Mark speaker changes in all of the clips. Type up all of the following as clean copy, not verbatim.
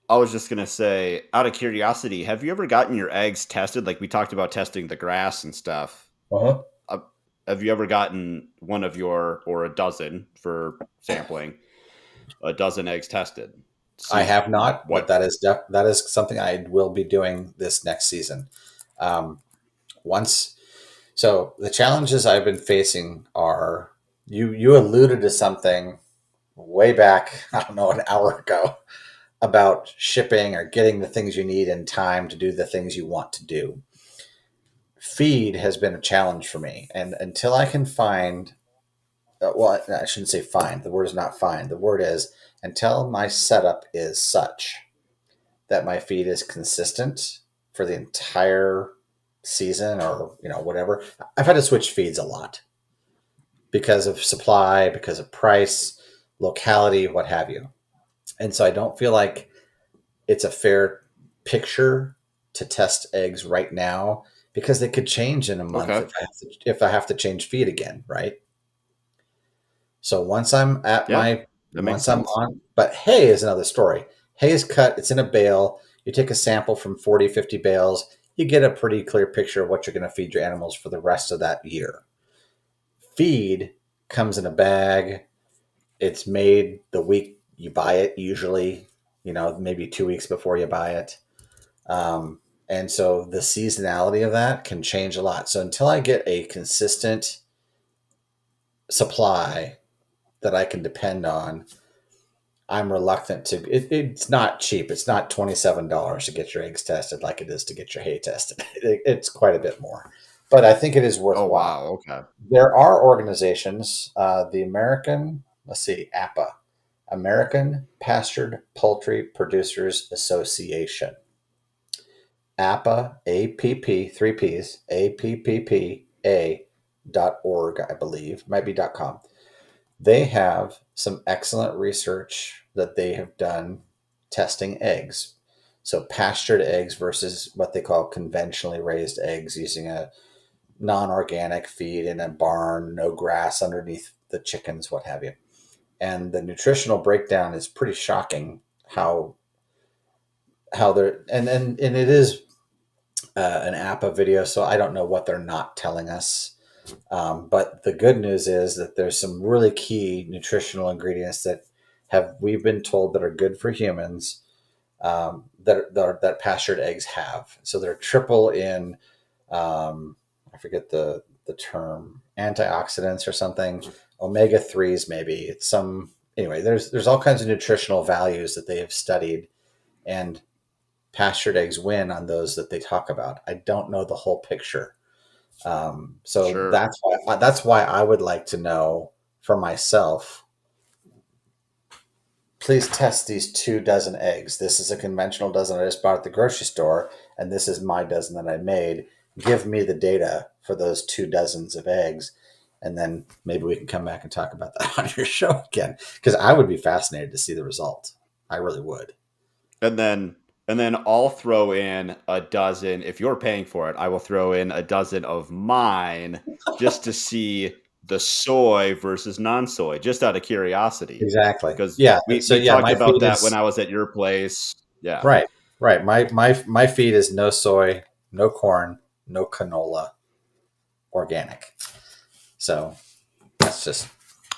Speaker 1: I was just gonna say, out of curiosity, have you ever gotten your eggs tested? Like we talked about testing the grass and stuff.
Speaker 2: Uh-huh.
Speaker 1: Uh, have you ever gotten one of your, or a dozen for sampling, a dozen eggs tested?
Speaker 2: I
Speaker 1: See
Speaker 2: have not, but
Speaker 1: what?
Speaker 2: that is something I will be doing this next season. Um, once, so the challenges I've been facing are you alluded to something way back, I don't know, an hour ago about shipping or getting the things you need in time to do the things you want to do. Feed has been a challenge for me, and until I can find, well, I shouldn't say find. The word is not find. The word is until my setup is such that my feed is consistent for the entire season or whatever. I've had to switch feeds a lot because of supply, because of price, locality, what have you. And so I don't feel like it's a fair picture to test eggs right now because they could change in a month
Speaker 1: Okay,
Speaker 2: if I have to change feed again, right? So once I'm at
Speaker 1: yeah,
Speaker 2: my
Speaker 1: that makes
Speaker 2: once I'm
Speaker 1: sense.
Speaker 2: on, but hay is another story. Hay is cut, it's in a bale. You take a sample from 40, 50 bales, you get a pretty clear picture of what you're going to feed your animals for the rest of that year. Feed comes in a bag. It's made the week you buy it, usually, maybe 2 weeks before you buy it. Um, and so the seasonality of that can change a lot. So until I get a consistent supply that I can depend on, I'm reluctant to. It's not cheap. It's not $27 to get your eggs tested like it is to get your hay tested. It's quite a bit more, but I think it is
Speaker 1: Oh
Speaker 2: worthwhile.
Speaker 1: wow, okay.
Speaker 2: There are organizations, the American, let's see, APA, American Pastured Poultry Producers Association. APA, APP, three P's, APPPA.org, I believe, might be .com. They have some excellent research that they have done testing eggs. So pastured eggs versus what they call conventionally raised eggs using a non-organic feed in a barn, no grass underneath the chickens, what have you. And the nutritional breakdown is pretty shocking how they're and it is an APA video, so I don't know what they're not telling us. But the good news is that there's some really key nutritional ingredients that have we've been told that are good for humans, that pastured eggs have. So they're triple in, I forget the term, antioxidants or something, omega threes maybe. It's some anyway. There's all kinds of nutritional values that they have studied, and pastured eggs win on those that they talk about. I don't know the whole picture, so
Speaker 1: Sure.
Speaker 2: that's why I would like to know for myself. Please test these 2 dozen eggs. This is a conventional dozen I just bought at the grocery store, and this is my dozen that I made. Give me the data for those 2 dozens of eggs, and then maybe we can come back and talk about that on your show again. Because I would be fascinated to see the result. I really would.
Speaker 1: And then I'll throw in a dozen. If you're paying for it, I will throw in a dozen of mine just to see the soy versus non-soy, just out of curiosity.
Speaker 2: Exactly.
Speaker 1: Because
Speaker 2: Yeah. So
Speaker 1: we
Speaker 2: yeah,
Speaker 1: talked
Speaker 2: my
Speaker 1: about
Speaker 2: feed
Speaker 1: that when
Speaker 2: is
Speaker 1: I was at your place. Yeah.
Speaker 2: right. Right. My feed is no soy, no corn, no canola, organic. So that's just yeah.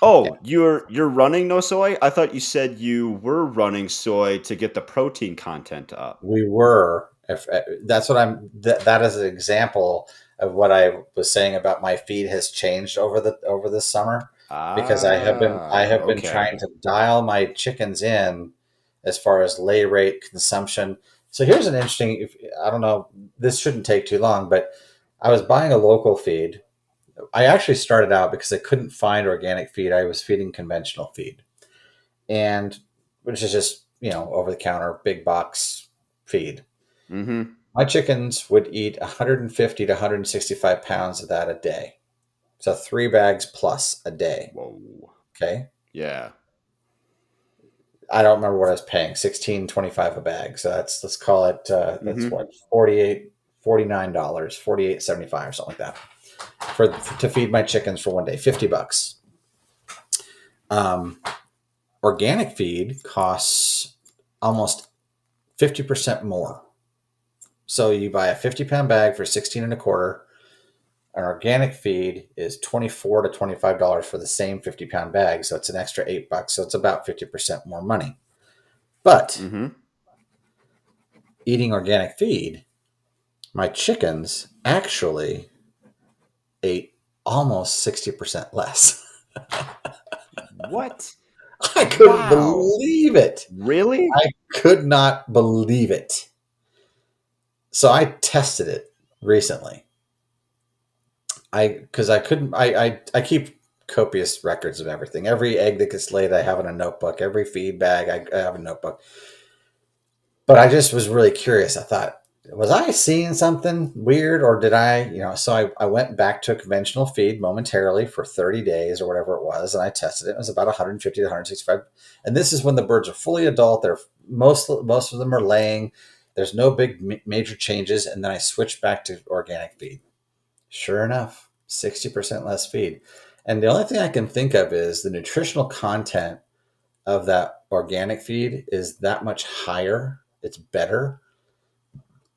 Speaker 1: Oh, you're running no soy? I thought you said you were running soy to get the protein content up.
Speaker 2: We were. If that's what I'm. That is an example of what I was saying about my feed has changed over the summer because I have been
Speaker 1: Okay.
Speaker 2: trying to dial my chickens in as far as lay rate consumption. So here's an interesting. If, I don't know. This shouldn't take too long, but I was buying a local feed. I actually started out because I couldn't find organic feed. I was feeding conventional feed, and which is just over the counter big box feed.
Speaker 1: Mm-hmm.
Speaker 2: My chickens would eat 150 to 165 pounds of that a day. So 3 bags plus a day.
Speaker 1: Whoa.
Speaker 2: Okay.
Speaker 1: Yeah.
Speaker 2: I don't remember what I was paying, 16.25 a bag. So let's call it, that's
Speaker 1: Mm-hmm.
Speaker 2: what, 48, $49, 48.75 or something like that to feed my chickens for one day, $50. Um, Organic feed costs almost 50% more. So you buy a 50-pound bag for 16 and a quarter. An organic feed is $24 to $25 for the same 50-pound bag. So it's an extra $8. So it's about 50% more money. But
Speaker 1: Mm-hmm.
Speaker 2: eating organic feed, my chickens actually ate almost 60% less.
Speaker 1: What?
Speaker 2: I couldn't
Speaker 1: Wow.
Speaker 2: believe it.
Speaker 1: Really?
Speaker 2: I could not believe it. So I tested it recently. Because I couldn't I keep copious records of everything. Every egg that gets laid I have in a notebook. Every feed bag I have a notebook. But I just was really curious. I thought, was I seeing something weird or did I, so I went back to a conventional feed momentarily for 30 days or whatever it was, and I tested it. It was about 150 to 165. And this is when the birds are fully adult. They're most of them are laying. There's no big major changes. And then I switched back to organic feed. Sure enough, 60% less feed. And the only thing I can think of is the nutritional content of that organic feed is that much higher. It's better.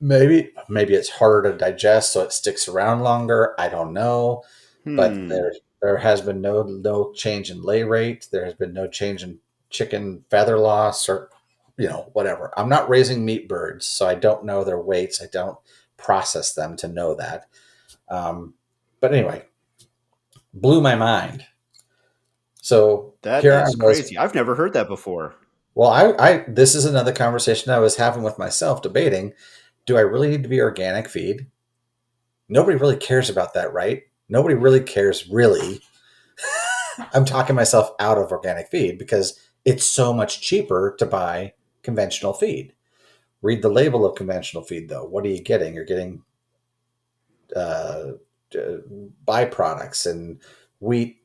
Speaker 2: Maybe it's harder to digest, so it sticks around longer. I don't know, but
Speaker 1: Hmm.
Speaker 2: there has been no change in lay rate. There has been no change in chicken feather loss or whatever. I'm not raising meat birds, so I don't know their weights. I don't process them to know that. Um, but anyway, blew my mind. So
Speaker 1: That
Speaker 2: here I
Speaker 1: is
Speaker 2: was.
Speaker 1: crazy. I've never heard that before.
Speaker 2: Well, I this is another conversation I was having with myself, debating: do I really need to be organic feed? Nobody really cares about that, right? Nobody really cares, really. I'm talking myself out of organic feed because it's so much cheaper to buy conventional feed. Read the label of conventional feed, though. What are you getting? You're getting uh, byproducts and wheat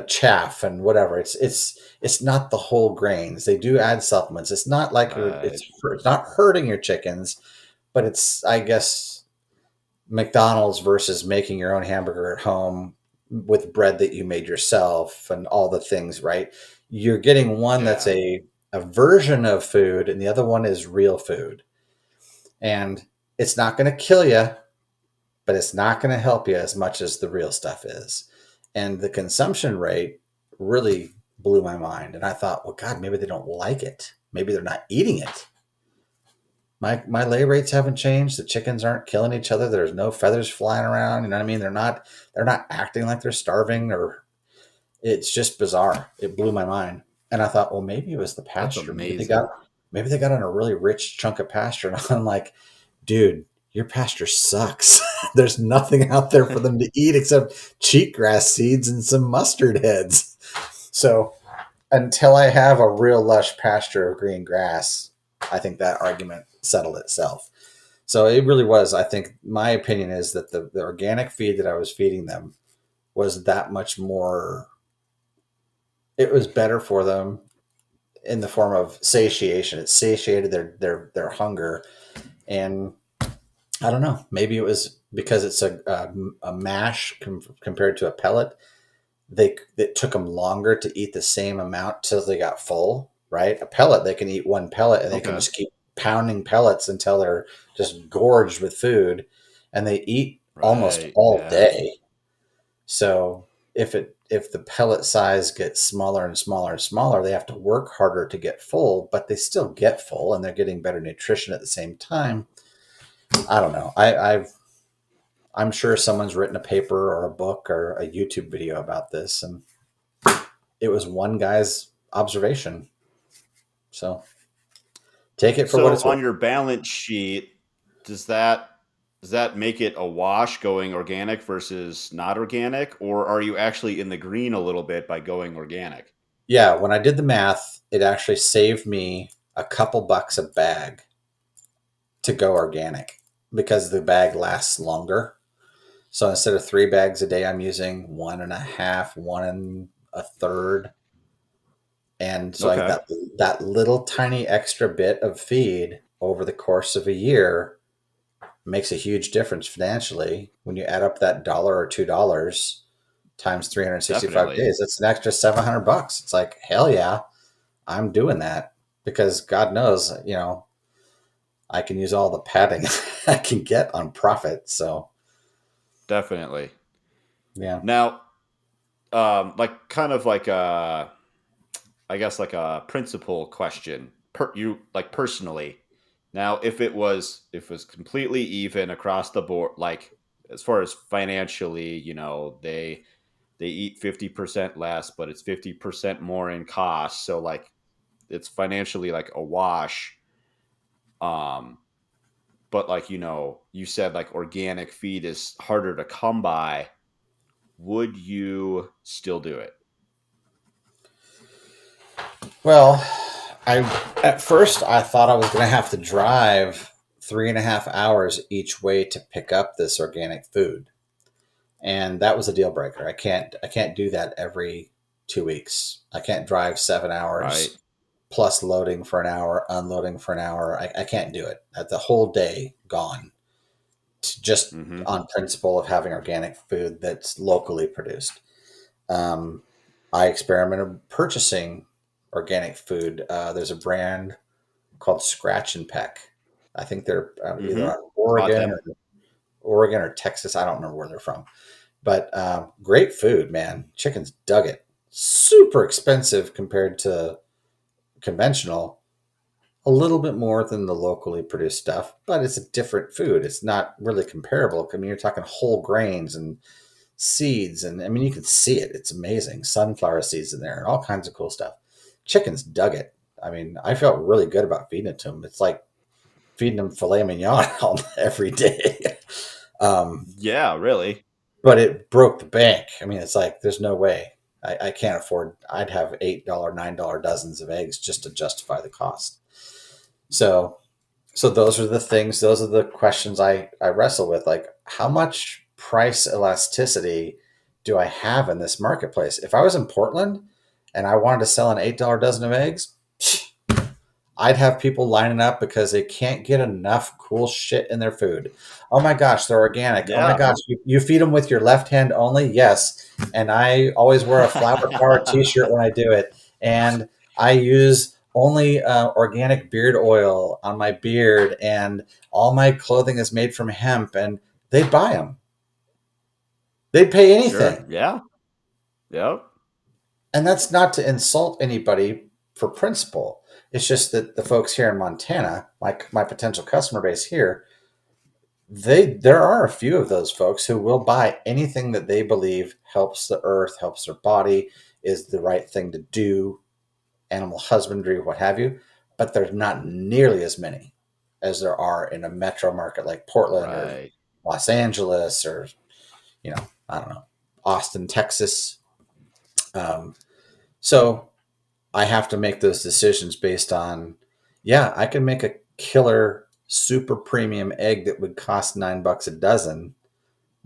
Speaker 2: chaff and whatever. It's not the whole grains. They do add supplements. It's not like
Speaker 1: Right.
Speaker 2: it's not hurting your chickens, but it's, I guess, McDonald's versus making your own hamburger at home with bread that you made yourself and all the things, right? You're getting one that's
Speaker 1: Yeah.
Speaker 2: a version of food and the other one is real food. And it's not going to kill you, but it's not going to help you as much as the real stuff is. And the consumption rate really blew my mind. And I thought, well, God, maybe they don't like it. Maybe they're not eating it. My lay rates haven't changed. The chickens aren't killing each other. There's no feathers flying around. You know what I mean? They're not acting like they're starving, or it's just bizarre. It blew my mind. And I thought, well, maybe it was the
Speaker 1: That's
Speaker 2: pasture.
Speaker 1: amazing.
Speaker 2: Maybe they got on a really rich chunk of pasture. And I'm like, dude, your pasture sucks. There's nothing out there for them to eat except cheatgrass seeds and some mustard heads. So until I have a real lush pasture of green grass, I think that argument settled itself. So it really was. I think my opinion is that the organic feed that I was feeding them was that much more. It was better for them in the form of satiation. It satiated their hunger, and I don't know. Maybe it was because it's a mash compared to a pellet. It took them longer to eat the same amount till they got full. Right, a pellet they can eat one pellet and they can
Speaker 1: Okay.
Speaker 2: just keep pounding pellets until they're just gorged with food, and they eat almost
Speaker 1: Right.
Speaker 2: all
Speaker 1: Yeah.
Speaker 2: day. So if the pellet size gets smaller and smaller and smaller, they have to work harder to get full, but they still get full and they're getting better nutrition at the same time. I don't know. I'm sure someone's written a paper or a book or a YouTube video about this, and it was one guy's observation. So take it for what
Speaker 1: So
Speaker 2: it's worth.
Speaker 1: on your balance sheet, does that does that make it a wash going organic versus not organic, or are you actually in the green a little bit by going organic?
Speaker 2: Yeah, when I did the math, it actually saved me a couple bucks a bag to go organic because the bag lasts longer. So instead of 3 bags a day, I'm using one and a half, one and a third. And so I
Speaker 1: Okay.
Speaker 2: that little tiny extra bit of feed over the course of a year makes a huge difference financially. When you add up that dollar or $2 times 365
Speaker 1: Definitely.
Speaker 2: days, that's an extra $700. It's like, hell yeah, I'm doing that because God knows, I can use all the padding I can get on profit. So
Speaker 1: Definitely.
Speaker 2: yeah.
Speaker 1: Now, like kind of like a, I guess like a principle question. You like personally. Now, if it was completely even across the board, like as far as financially, they eat 50% less, but it's 50% more in cost. So like it's financially like a wash. Um, but like you said like organic feed is harder to come by. Would you still do it?
Speaker 2: Well, I at first I thought I was going to have to drive 3.5 hours each way to pick up this organic food, and that was a deal breaker. I can't do that every 2 weeks. I can't drive 7 hours
Speaker 1: Right.
Speaker 2: plus loading for an hour, unloading for an hour. I can't do it. The whole day gone just
Speaker 1: Mm-hmm.
Speaker 2: on principle of having organic food that's locally produced. Um, I experimented purchasing organic food. There's a brand called Scratch and Peck. I think they're either
Speaker 1: Mm-hmm.
Speaker 2: out of
Speaker 1: Bought
Speaker 2: Oregon
Speaker 1: them.
Speaker 2: or Texas. I don't remember where they're from, but great food, man. Chickens dug it. Super expensive compared to conventional. A little bit more than the locally produced stuff, but it's a different food. It's not really comparable. I mean, you're talking whole grains and seeds, and I mean, you can see it. It's amazing. Sunflower seeds in there and all kinds of cool stuff. Chickens dug it. I mean, I felt really good about feeding it to them. It's like feeding them filet mignon every day. um,
Speaker 1: Yeah, really.
Speaker 2: but it broke the bank. I mean, it's like there's no way. I can't afford. I'd have $8, $9 dozens of eggs just to justify the cost. So so those are the things, those are the questions I wrestle with. Like, how much price elasticity do I have in this marketplace? If I was in Portland and I wanted to sell an $8 dozen of eggs, I'd have people lining up because they can't get enough cool shit in their food. Oh my gosh, they're organic. Oh my
Speaker 1: Yeah.
Speaker 2: gosh, you feed them with your left hand only? Yes. And I always wear a flower power t shirt when I do it. And I use only organic beard oil on my beard. And all my clothing is made from hemp. And they buy them, they'd pay
Speaker 1: Sure.
Speaker 2: anything.
Speaker 1: Yeah. Yep.
Speaker 2: And that's not to insult anybody for principle. It's just that the folks here in Montana, my potential customer base here, there are a few of those folks who will buy anything that they believe helps the earth, helps their body, is the right thing to do, animal husbandry, what have you. But there's not nearly as many as there are in a metro market like Portland or
Speaker 1: Right.
Speaker 2: Los Angeles or, I don't know, Austin, Texas. Um, so I have to make those decisions based on, yeah, I can make a killer super premium egg that would cost $9 a dozen,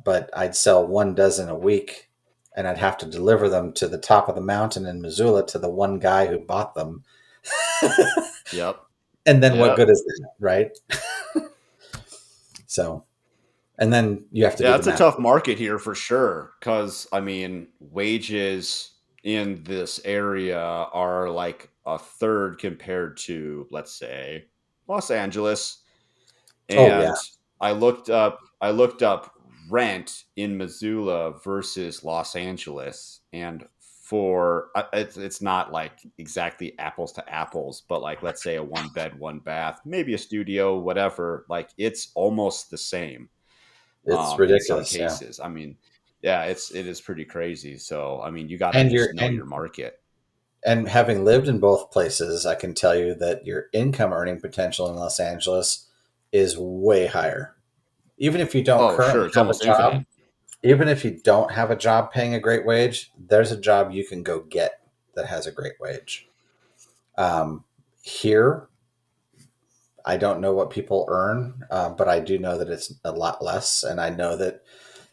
Speaker 2: but I'd sell one dozen a week and I'd have to deliver them to the top of the mountain in Missoula to the one guy who bought them.
Speaker 1: Yep.
Speaker 2: And then what
Speaker 1: Yep.
Speaker 2: good is that, right? So, and then you have to do
Speaker 1: Yeah,
Speaker 2: the
Speaker 1: it's a
Speaker 2: math.
Speaker 1: tough market here for sure. Cause I mean, wages in this area are like a third compared to, let's say, Los Angeles.
Speaker 2: Oh, yeah.
Speaker 1: And I looked up rent in Missoula versus Los Angeles, and it's not like exactly apples to apples, but like let's say a one bed one bath, maybe a studio, whatever, like it's almost the same
Speaker 2: It's
Speaker 1: in some
Speaker 2: ridiculous. Yeah.
Speaker 1: cases. I mean, yeah, it is pretty crazy. So I mean, you got to
Speaker 2: And
Speaker 1: just know your market.
Speaker 2: having lived in both places, I can tell you that your income earning potential in Los Angeles is way higher. Even if you don't
Speaker 1: Oh, sure,
Speaker 2: currently
Speaker 1: it's
Speaker 2: have a
Speaker 1: almost
Speaker 2: job,
Speaker 1: infinite.
Speaker 2: even if you don't have a job paying a great wage, there's a job you can go get that has a great wage. Here, I don't know what people earn, but I do know that it's a lot less. And I know that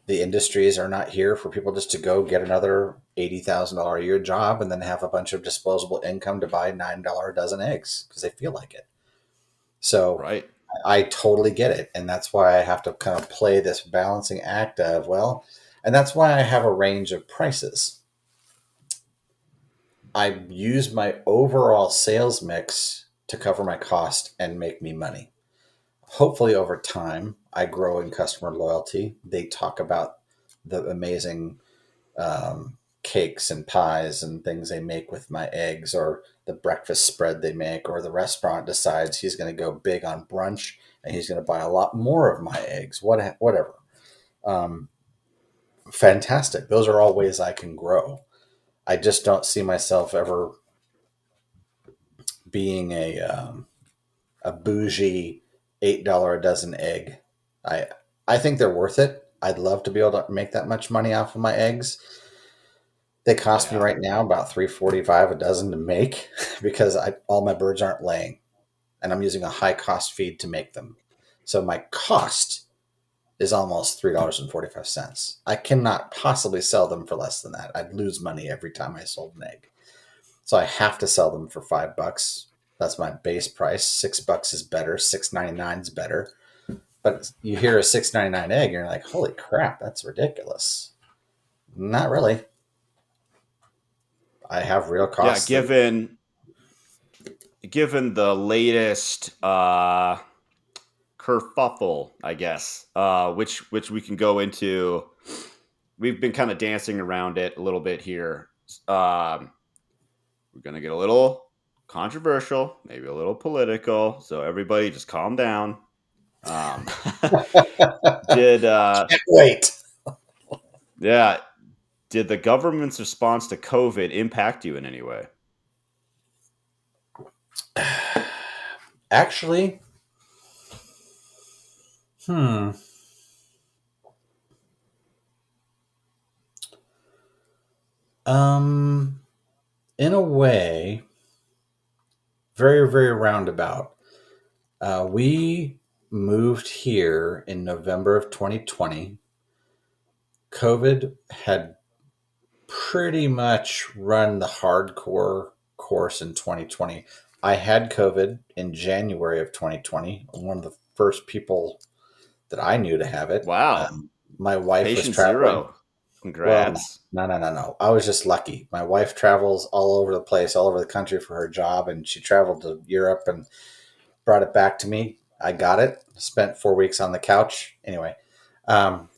Speaker 2: the industries are not here for people just to go get another $80,000 a year job and then have a bunch of disposable income to buy $9 a dozen eggs because they feel like it. So
Speaker 1: Right.
Speaker 2: I totally get it. And that's why I have to kind of play this balancing act of, well, and that's why I have a range of prices. I use my overall sales mix to cover my cost and make me money. hopefully over time, I grow in customer loyalty. They talk about the amazing cakes and pies and things they make with my eggs, or the breakfast spread they make, or the restaurant decides he's going to go big on brunch and he's going to buy a lot more of my eggs, whatever. Um, Fantastic. Those are all ways I can grow. I just don't see myself ever being a bougie $8 a dozen egg. I I think they're worth it. I'd love to be able to make that much money off of my eggs. They cost me
Speaker 1: Yeah.
Speaker 2: right now about 3.45 a dozen to make because all my birds aren't laying, and I'm using a high cost feed to make them. So my cost is almost $3.45. I cannot possibly sell them for less than that. I'd lose money every time I sold an egg. So I have to sell them for $5. That's my base price. $6 is better. 6.99 is better. But you hear a 6.99 egg, and you're like, holy crap, that's ridiculous. Not really. I have real
Speaker 1: Yeah,
Speaker 2: costs that
Speaker 1: given the latest kerfuffle, I guess, which we can go into. We've been kind of dancing around it a little bit here. Um, we're gonna get a little controversial, maybe a little political. So everybody, just calm down. Um, did
Speaker 2: can't wait.
Speaker 1: yeah? Did the government's response to COVID impact you in any way?
Speaker 2: Actually, hmm. Um, in a way, very, very roundabout. We moved here in November of 2020. COVID had pretty much run the hardcore course in 2020. I had COVID in January of 2020. One of the first people that I knew to have it.
Speaker 1: Wow,
Speaker 2: My wife was
Speaker 1: patient
Speaker 2: traveling.
Speaker 1: zero.
Speaker 2: Well,
Speaker 1: Congrats.
Speaker 2: no. I was just lucky. My wife travels all over the place, all over the country for her job, and she traveled to Europe and brought it back to me. I got it. Spent 4 weeks on the couch. Anyway, um,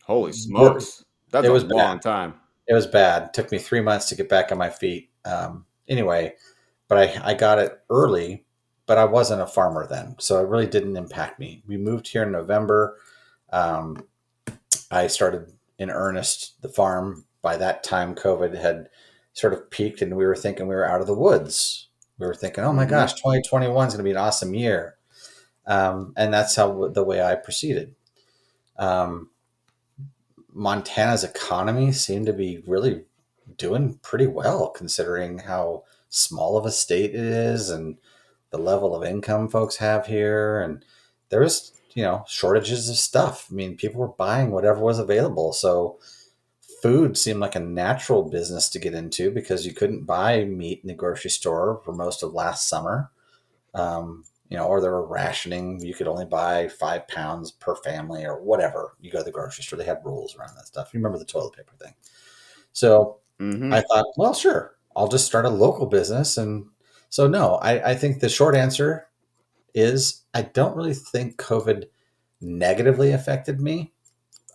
Speaker 1: Holy
Speaker 2: we're,
Speaker 1: smokes, that's
Speaker 2: it
Speaker 1: a
Speaker 2: was bad.
Speaker 1: long time.
Speaker 2: It was bad. It took me 3 months to get back on my feet. Anyway, but I got it early, but I wasn't a farmer then, so it really didn't impact me. We moved here in November. Um, I started in earnest the farm. By that time, COVID had sort of peaked, and we were thinking we were out of the woods. We were thinking, oh my
Speaker 1: Mm-hmm.
Speaker 2: gosh, 2021 is going to be an awesome year. And that's how the way I proceeded. Um, Montana's economy seemed to be really doing pretty well considering how small of a state it is and the level of income folks have here. And there was, shortages of stuff. I mean, people were buying whatever was available. So food seemed like a natural business to get into because you couldn't buy meat in the grocery store for most of last summer. Or they were rationing. You could only buy 5 pounds per family or whatever. You go to the grocery store, they had rules around that stuff. You remember the toilet paper thing. So I
Speaker 1: Mm-hmm.
Speaker 2: thought, well, sure, I'll just start a local business. And so, no, I think the short answer is I don't really think COVID negatively affected me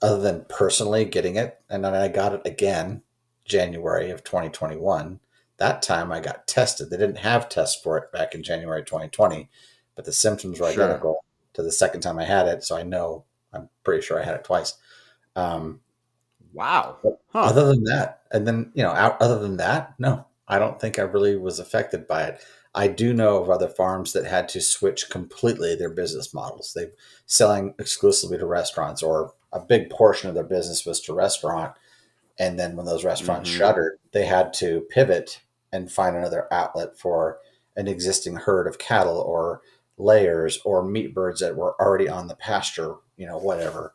Speaker 2: other than personally getting it. And then I got it again January of 2021. That time I got tested. They didn't have tests for it back in January 2020, but the symptoms were
Speaker 1: Sure.
Speaker 2: identical to the second time I had it. So I'm pretty sure I had it twice. Um,
Speaker 1: Wow.
Speaker 2: but
Speaker 1: Huh.
Speaker 2: other than that, and then, other than that, no, I don't think I really was affected by it. I do know of other farms that had to switch completely their business models. They selling exclusively to restaurants, or a big portion of their business was to restaurant. And then when those restaurants
Speaker 1: Mm-hmm.
Speaker 2: shuttered, they had to pivot and find another outlet for an existing herd of cattle or layers or meat birds that were already on the pasture, whatever.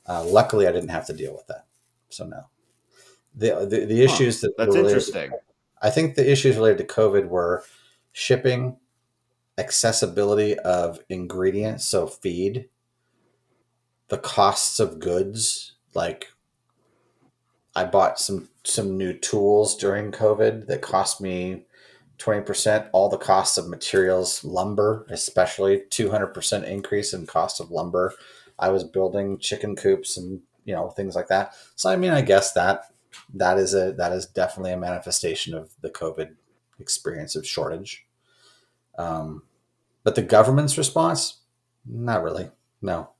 Speaker 2: Luckily, I didn't have to deal with that. So no, the
Speaker 1: Huh.
Speaker 2: issues that were
Speaker 1: That's
Speaker 2: related.
Speaker 1: interesting.
Speaker 2: I think the issues related to COVID were shipping, accessibility of ingredients, so feed, the costs of goods. Like I bought some new tools during COVID that cost me 20%, all the costs of materials, lumber, especially 200% increase in cost of lumber. I was building chicken coops and things like that. So I mean, I guess that is definitely a manifestation of the COVID experience of shortage. Um, but the government's response, not really. No,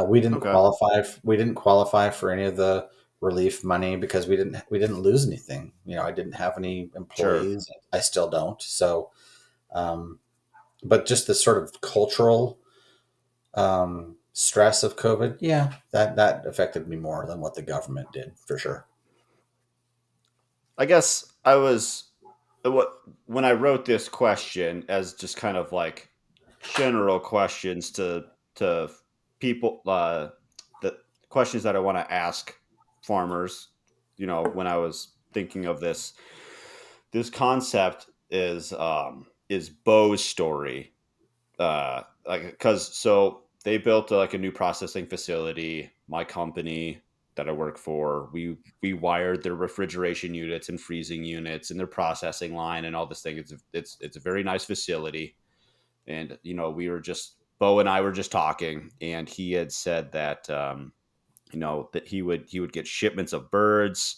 Speaker 2: we didn't
Speaker 1: Okay.
Speaker 2: qualify. We didn't qualify for any of the relief money because we didn't lose anything. I didn't have any
Speaker 1: Sure.
Speaker 2: employees. I still don't. So, um, but just the sort of cultural stress of COVID, yeah, that affected me more than what the government did for sure.
Speaker 1: I guess I was what when I wrote this question as just kind of like general questions to people, the questions that I want to ask farmers. When I was thinking of this concept is Bo's story. Like, because so they built like a new processing facility. My company that I work for, we wired their refrigeration units and freezing units and their processing line and all this thing. It's a very nice facility. And we were just Bo and I were just talking, and he had said that that he would get shipments of birds,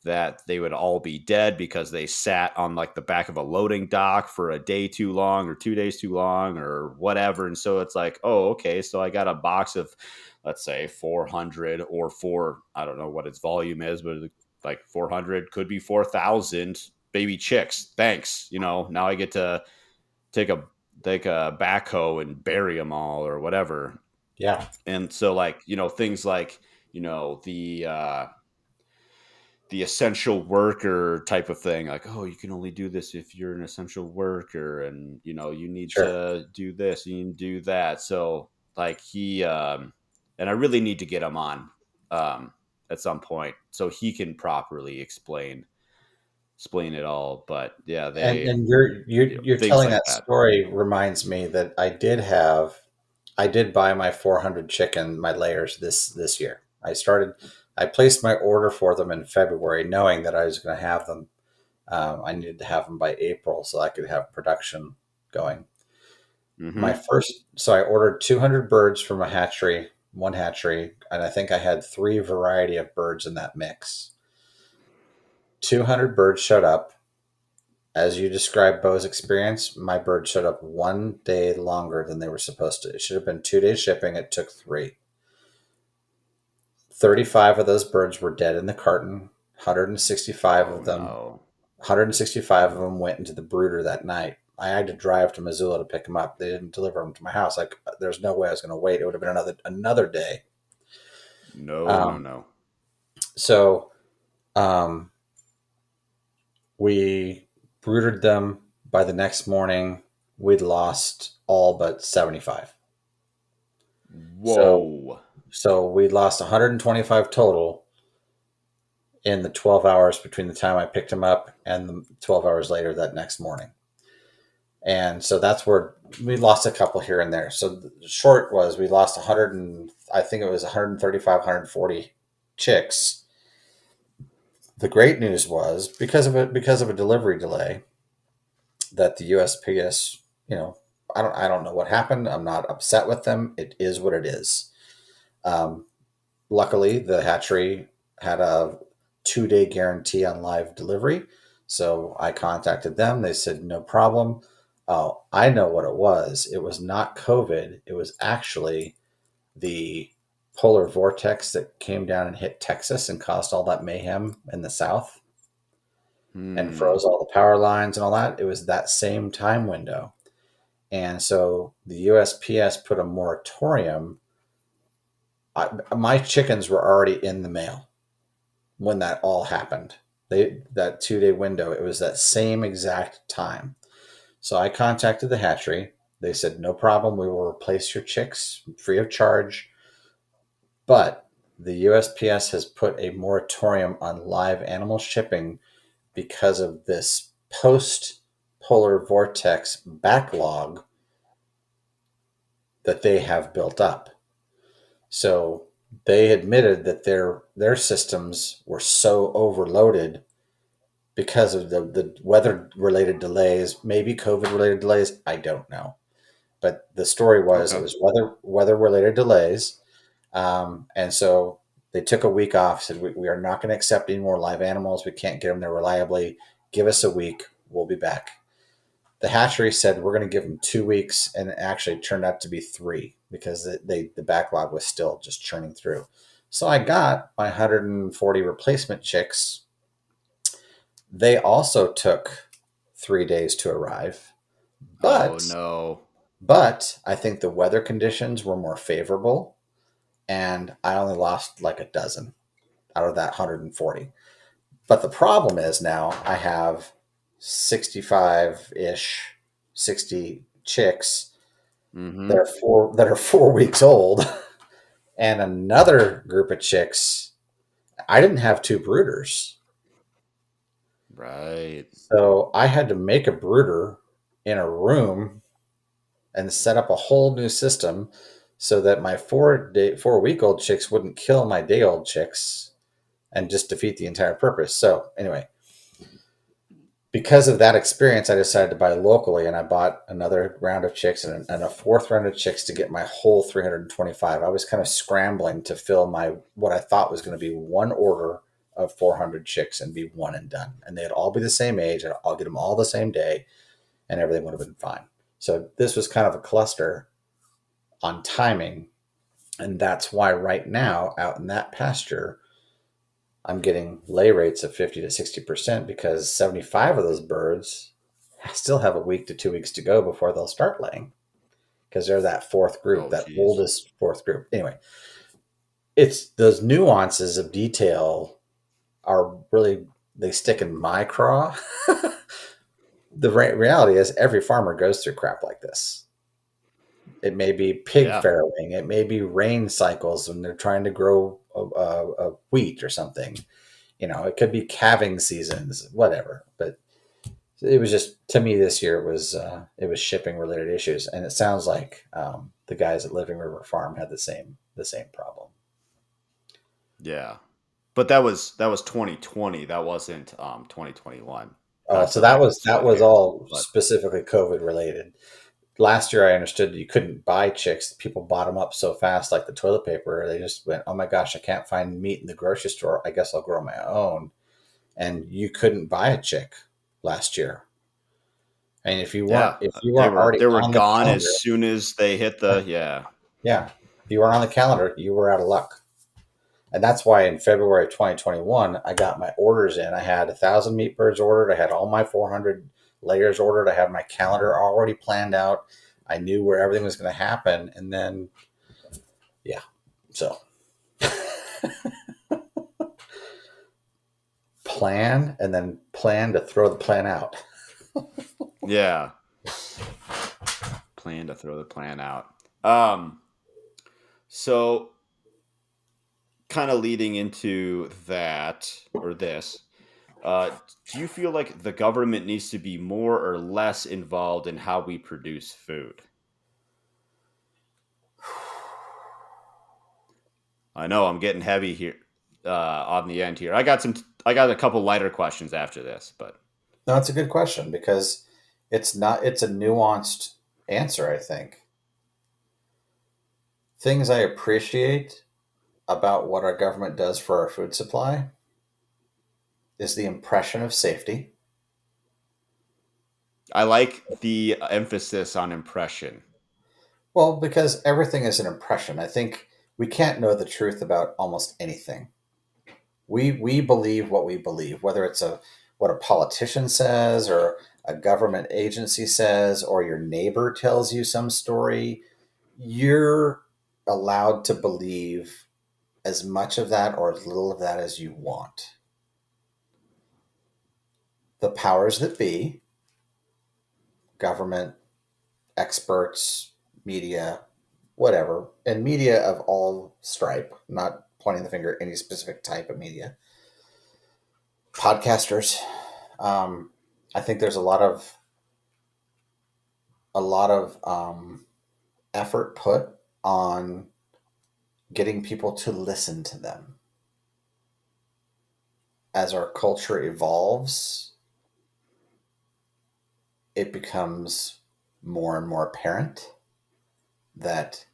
Speaker 1: that they would all be dead because they sat on like the back of a loading dock for a day too long or 2 days too long or whatever. And so it's like, oh, okay, so I got a box of, let's say, 400 or four, I don't know what its volume is, but like 400 could be 4,000 baby chicks. Thanks. Now I get to take a take a backhoe and bury them all or whatever.
Speaker 2: Yeah,
Speaker 1: And so, like, things like, the essential worker type of thing, like, oh, you can only do this if you're an essential worker, and you need
Speaker 2: sure.
Speaker 1: to do this, you need to do that. So like he and I really need to get him on um at some point so he can properly explain it all. But yeah,
Speaker 2: And you're
Speaker 1: things
Speaker 2: telling
Speaker 1: like
Speaker 2: that
Speaker 1: that.
Speaker 2: story reminds me that I did buy my 400 chicken, my layers this year. I placed my order for them in February, knowing that I was going to have them. I needed to have them by April so I could have production going.
Speaker 1: Hmm.
Speaker 2: So I ordered 200 birds from a hatchery, one hatchery, and I think I had three variety of birds in that mix. 200 birds showed up. As you described Bo's experience, my bird showed up 1 day longer than they were supposed to. It should have been 2 days shipping. It took three. 35 of those birds were dead in the carton. 165
Speaker 1: Oh
Speaker 2: of them,
Speaker 1: no.
Speaker 2: 165 of them went into the brooder that night. I had to drive to Missoula to pick them up. They didn't deliver them to my house. Like, there's no way I was going to wait. It would have been another day.
Speaker 1: No, no,
Speaker 2: Um,
Speaker 1: no.
Speaker 2: so um, we brooded them. By the next morning, we'd lost all but 75. So
Speaker 1: Whoa.
Speaker 2: so we lost 125 total in the 12 hours between the time I picked him up and the 12 hours later that next morning. And so that's where we lost a couple here and there. So the short was we lost 100 and I think it was 135, 140 chicks. The great news was because of a delivery delay that the USPS, I don't know what happened. I'm not upset with them. It is what it is. Um, Luckily, the hatchery had a 2 day guarantee on live delivery. So I contacted them. They said, no problem. Oh, I know what it was. It was not COVID. It was actually the polar vortex that came down and hit Texas and caused all that mayhem in the South and
Speaker 1: Hmm.
Speaker 2: froze all the power lines and all that. It was that same time window. And so the USPS put a moratorium. My chickens were already in the mail when that all happened. That 2 day window, it was that same exact time. So I contacted the hatchery. They said, no problem, we will replace your chicks free of charge. But the USPS has put a moratorium on live animal shipping because of this post polar vortex backlog that they have built up. So they admitted that their systems were so overloaded because of the weather related delays, maybe COVID related delays. I don't know. But the story was it
Speaker 1: Okay.
Speaker 2: was weather related delays. And so they took a week off, said, we are not going to accept any more live animals. We can't get them there reliably. Give us a week. We'll be back. The hatchery said, we're going to give them 2 weeks. And it actually turned out to be 3 because the backlog was still just churning through. So I got my 140 replacement chicks. They also took 3 days to arrive,
Speaker 1: Oh
Speaker 2: but
Speaker 1: no.
Speaker 2: I think the weather conditions were more favorable, and I only lost like a dozen out of that 140. But the problem is now I have 65 ish, 60 chicks that
Speaker 1: Mm-hmm.
Speaker 2: are 4 weeks old, and another group of chicks. I didn't have 2 brooders,
Speaker 1: Right.
Speaker 2: so I had to make a brooder in a room and set up a whole new system so that my 4 week old chicks wouldn't kill my day old chicks and just defeat the entire purpose. So anyway, because of that experience, I decided to buy locally, and I bought another round of chicks and a fourth round of chicks to get my whole 325. I was kind of scrambling to fill my what I thought was going to be one order of 400 chicks and be one and done, and they'd all be the same age, and I'll get them all the same day, and everything would have been fine. So this was kind of a cluster on timing, and that's why right now out in that pasture I'm getting lay rates of 50 to 60% because 75 of those birds still have a week to 2 weeks to go before they'll start laying because they're that fourth group,
Speaker 1: Oh
Speaker 2: that
Speaker 1: geez.
Speaker 2: oldest fourth group. Anyway, it's those nuances of detail are really, they stick in my craw. The reality is every farmer goes through crap like this. It may be pig
Speaker 1: Yeah.
Speaker 2: farrowing. It may be rain cycles when they're trying to grow a wheat or something. It could be calving seasons, whatever. But it was just, to me, this year it was shipping related issues, and it sounds like the guys at Living River Farm had the same problem.
Speaker 1: Yeah. But that was 2020. That wasn't 2021.
Speaker 2: Oh,
Speaker 1: That's
Speaker 2: so
Speaker 1: the
Speaker 2: that
Speaker 1: lack of
Speaker 2: was
Speaker 1: soy layers.
Speaker 2: all
Speaker 1: But
Speaker 2: specifically COVID related. Last year, I understood you couldn't buy chicks. People bought them up so fast, like the toilet paper. They just went, "Oh my gosh, I can't find meat in the grocery store. I guess I'll grow my own." And you couldn't buy a chick last year. And
Speaker 1: yeah,
Speaker 2: if you
Speaker 1: they
Speaker 2: weren't
Speaker 1: were
Speaker 2: already
Speaker 1: they were
Speaker 2: on the
Speaker 1: gone as
Speaker 2: calendar,
Speaker 1: soon as they hit the yeah.
Speaker 2: yeah, if you weren't on the calendar, you were out of luck. And that's why in February of 2021, I got my orders in. I had 1,000 meat birds ordered. I had all my 400 layers ordered. I had my calendar already planned out. I knew where everything was going to happen. And then, yeah, so plan and then plan to throw the plan out.
Speaker 1: Yeah. Plan to throw the plan out. Um so kind of leading into that or this, do you feel like the government needs to be more or less involved in how we produce food? I know I'm getting heavy here on the end here. I got a couple lighter questions after this, but
Speaker 2: No, it's a good question because it's a nuanced answer, I think. Things I appreciate about what our government does for our food supply is the impression of safety.
Speaker 1: I like the emphasis on impression.
Speaker 2: Well, because everything is an impression. I think we can't know the truth about almost anything. We believe what we believe, whether it's a what a politician says or a government agency says or your neighbor tells you some story. You're allowed to believe as much of that or as little of that as you want. The powers that be, government, experts, media, whatever, and media of all stripe, not pointing the finger at any specific type of media, podcasters. I think there's a lot of effort put on getting people to listen to them. As our culture evolves, it becomes more and more apparent that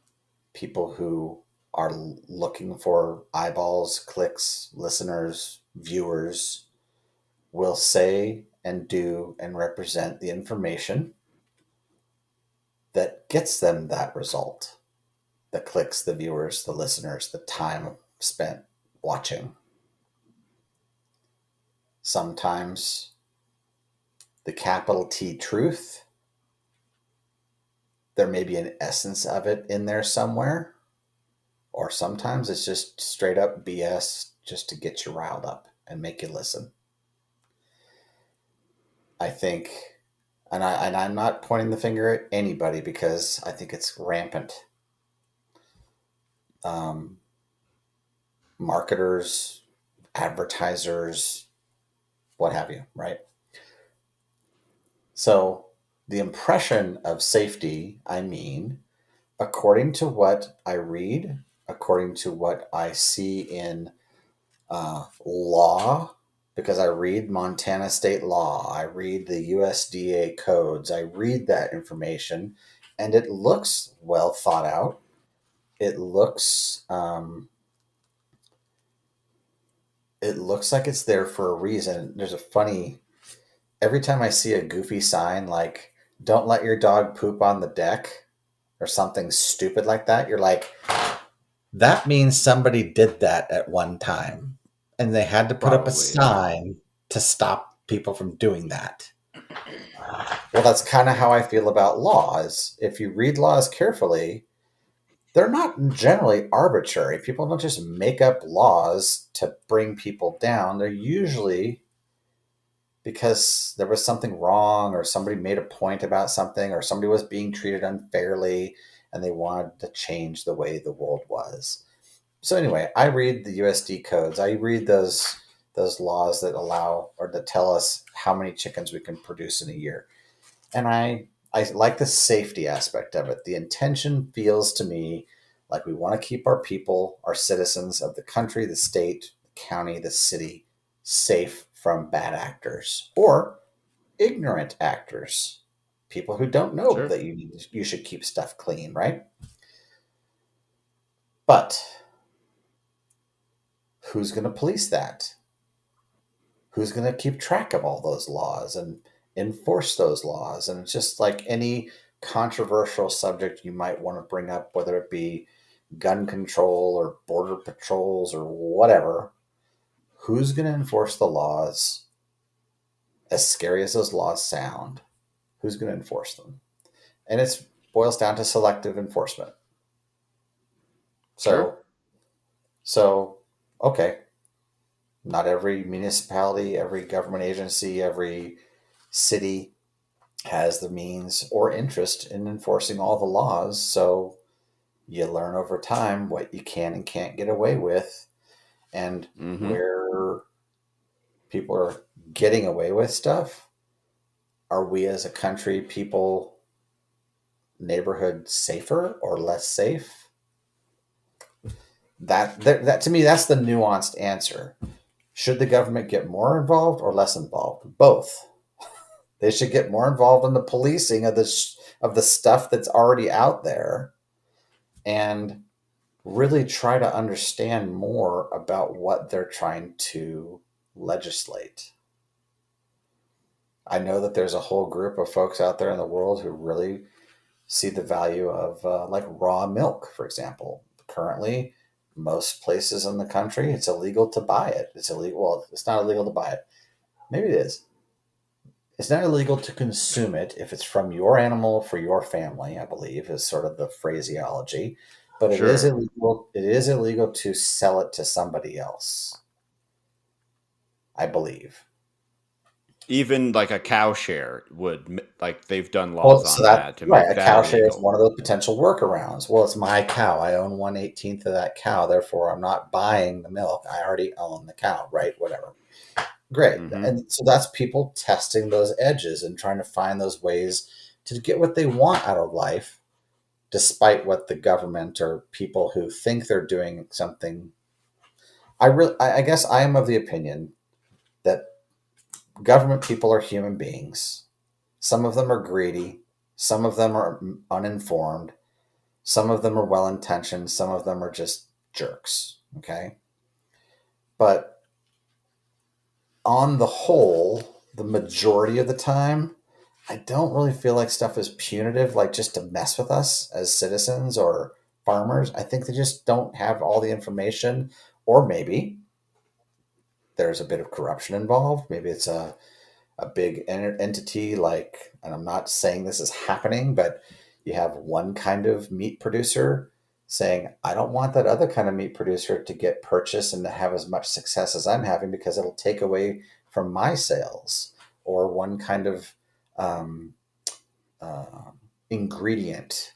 Speaker 2: people who are looking for eyeballs, clicks, listeners, viewers will say and do and represent the information that gets them that result, the clicks, the viewers, the listeners, the time spent watching. Sometimes the capital T truth, there may be an essence of it in there somewhere, or sometimes it's just straight up BS just to get you riled up and make you listen. I think, and I'm not pointing the finger at anybody because I think it's rampant. Um, Marketers, advertisers, what have you, right? So the impression of safety, I mean, according to what I read, according to what I see in law, because I read Montana state law, I read the USDA codes, I read that information, and it looks well thought out. It looks like it's there for a reason. There's a funny, every time I see a goofy sign like "Don't let your dog poop on the deck" or something stupid like that, you're like, that means somebody did that at one time, and they had to put up a
Speaker 1: Probably, yeah.
Speaker 2: sign to stop people from doing that. Well, that's kind of how I feel about laws. If you read laws carefully, they're not generally arbitrary. People don't just make up laws to bring people down. They're usually because there was something wrong, or somebody made a point about something, or somebody was being treated unfairly and they wanted to change the way the world was. So anyway, I read the USD codes. I read those laws that allow or that tell us how many chickens we can produce in a year. And I like the safety aspect of it. The intention feels to me like we want to keep our people, our citizens of the country, the state, the county, the city safe from bad actors or ignorant actors, people who don't know
Speaker 1: Sure.
Speaker 2: that you should keep stuff clean, right? But who's going to police that? Who's going to keep track of all those laws and enforce those laws? And it's just like any controversial subject you might want to bring up, whether it be gun control or border patrols or whatever, who's going to enforce the laws? As scary as those laws sound, who's going to enforce them? And it boils down to selective enforcement.
Speaker 1: Sure.
Speaker 2: So, okay, not every municipality, every government agency, every city has the means or interest in enforcing all the laws. So you learn over time what you can and can't get away with, and
Speaker 1: Mm-hmm.
Speaker 2: where people are getting away with stuff. Are we as a country, people, neighborhood safer or less safe? That to me, that's the nuanced answer. Should the government get more involved or less involved? Both. They should get more involved in the policing of the stuff that's already out there, and really try to understand more about what they're trying to legislate. I know that there's a whole group of folks out there in the world who really see the value of like raw milk, for example. Currently, most places in the country, it's illegal to buy it. It's illegal. Well, it's not illegal to buy it. Maybe it is. It's not illegal to consume it if it's from your animal for your family, I believe, is sort of the phraseology. But it is
Speaker 1: Sure.
Speaker 2: illegal. It is illegal to sell it to somebody else, I believe.
Speaker 1: Even like a cow share like they've done laws
Speaker 2: Well, so
Speaker 1: on
Speaker 2: that
Speaker 1: that to
Speaker 2: right,
Speaker 1: make
Speaker 2: a
Speaker 1: that
Speaker 2: cow share is
Speaker 1: illegal.
Speaker 2: one of those potential workarounds. Well, it's my cow. I own 1/18 of that cow. Therefore, I'm not buying the milk. I already own the cow, right? Whatever. Great.
Speaker 1: Mm-hmm.
Speaker 2: And so that's people testing those edges and trying to find those ways to get what they want out of life, despite what the government or people who think they're doing something. I guess I am of the opinion that government people are human beings. Some of them are greedy. Some of them are uninformed. Some of them are well intentioned. Some of them are just jerks. Okay. But on the whole, the majority of the time, I don't really feel like stuff is punitive, like just to mess with us as citizens or farmers. I think they just don't have all the information, or maybe there's a bit of corruption involved. Maybe it's a big entity like, and I'm not saying this is happening, but you have one kind of meat producer saying, I don't want that other kind of meat producer to get purchased and to have as much success as I'm having because it'll take away from my sales. Or one kind of um, uh, ingredient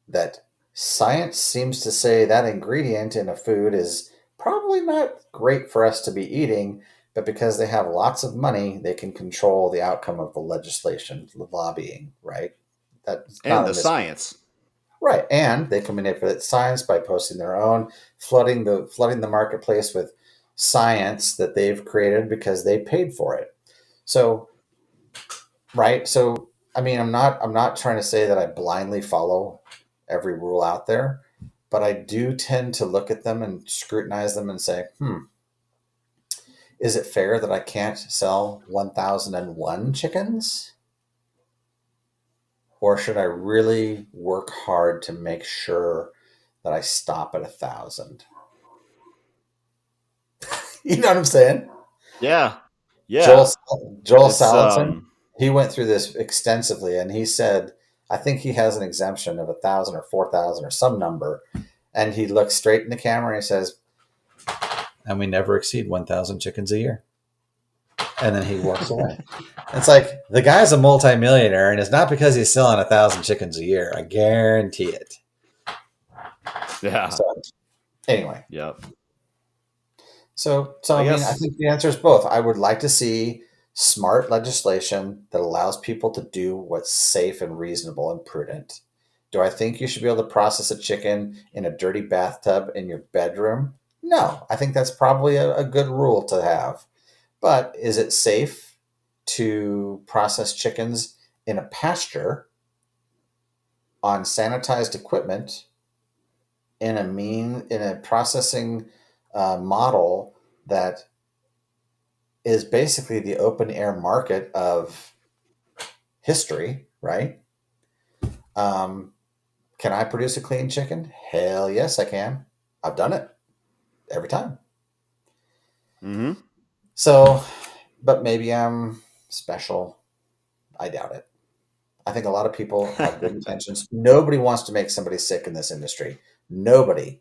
Speaker 2: that science seems to say that ingredient in a food is probably not great for us to be eating, but because they have lots of money, they can control the outcome of the legislation, the lobbying, right? That's
Speaker 1: And
Speaker 2: not
Speaker 1: the
Speaker 2: in this.
Speaker 1: science.
Speaker 2: Right. And they can manipulate science by posting their own, flooding the marketplace with science that they've created because they paid for it. So right? So, I mean, I'm not trying to say that I blindly follow every rule out there, but I do tend to look at them and scrutinize them and say, is it fair that I can't sell 1001 chickens? Or should I really work hard to make sure that I stop at 1,000? You know what I'm saying?
Speaker 1: Yeah.
Speaker 2: Joel
Speaker 1: Yeah.
Speaker 2: Joel
Speaker 1: It's
Speaker 2: Salatin, he went through this extensively, and he said, I think he has an exemption of 1,000 or 4,000 or some number, and he looks straight in the camera and he says, "And we never exceed 1,000 chickens a year." And then he walks away. It's like the guy's a multimillionaire, and it's not because he's selling 1,000 chickens a year. I guarantee it.
Speaker 1: yeah.
Speaker 2: So anyway,
Speaker 1: Yep.
Speaker 2: so
Speaker 1: I
Speaker 2: I mean, I
Speaker 1: guess
Speaker 2: think the answer is both. I would like to see smart legislation that allows people to do what's safe and reasonable and prudent. Do I think you should be able to process a chicken in a dirty bathtub in your bedroom? No, I think that's probably a good rule to have. But is it safe to process chickens in a pasture on sanitized equipment in a processing model that is basically the open air market of history, right? Um, can I produce a clean chicken? Hell yes, I can. I've done it every time.
Speaker 1: mm-hmm.
Speaker 2: So, but maybe I'm special. I doubt it. I think a lot of people have good intentions. Nobody wants to make somebody sick in this industry. Nobody.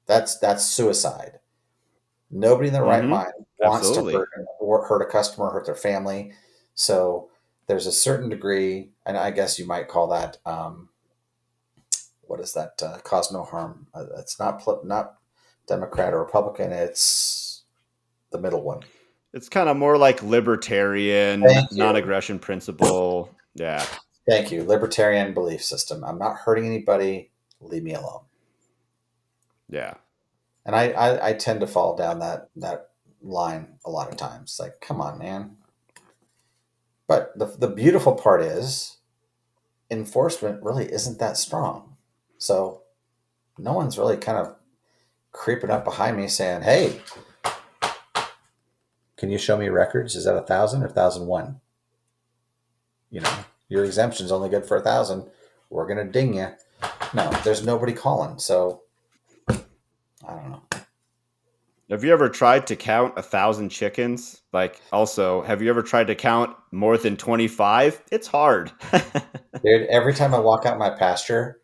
Speaker 2: That's suicide. Nobody in their right
Speaker 1: mm-hmm.
Speaker 2: mind wants to
Speaker 1: Absolutely.
Speaker 2: hurt a customer, hurt their family. So there's a certain degree, and I guess you might call that what is that? Cause no harm. It's not Democrat or Republican. It's the middle one.
Speaker 1: It's kind of more like libertarian,
Speaker 2: Thank you,
Speaker 1: non-aggression principle. Yeah.
Speaker 2: thank you. Libertarian belief system. I'm not hurting anybody. Leave me alone.
Speaker 1: Yeah.
Speaker 2: And I tend to fall down that line a lot of times. Like, come on, man. But the beautiful part is enforcement really isn't that strong. So no one's really kind of creeping up behind me saying, "Hey, can you show me records? Is that 1,000 or 1,001? You know, your exemption's only good for 1,000. We're gonna ding you." No, there's nobody calling. So I don't know.
Speaker 1: Have you ever tried to count 1,000 chickens? Like, also, have you ever tried to count more than 25? It's hard.
Speaker 2: Dude, every time I walk out my pasture,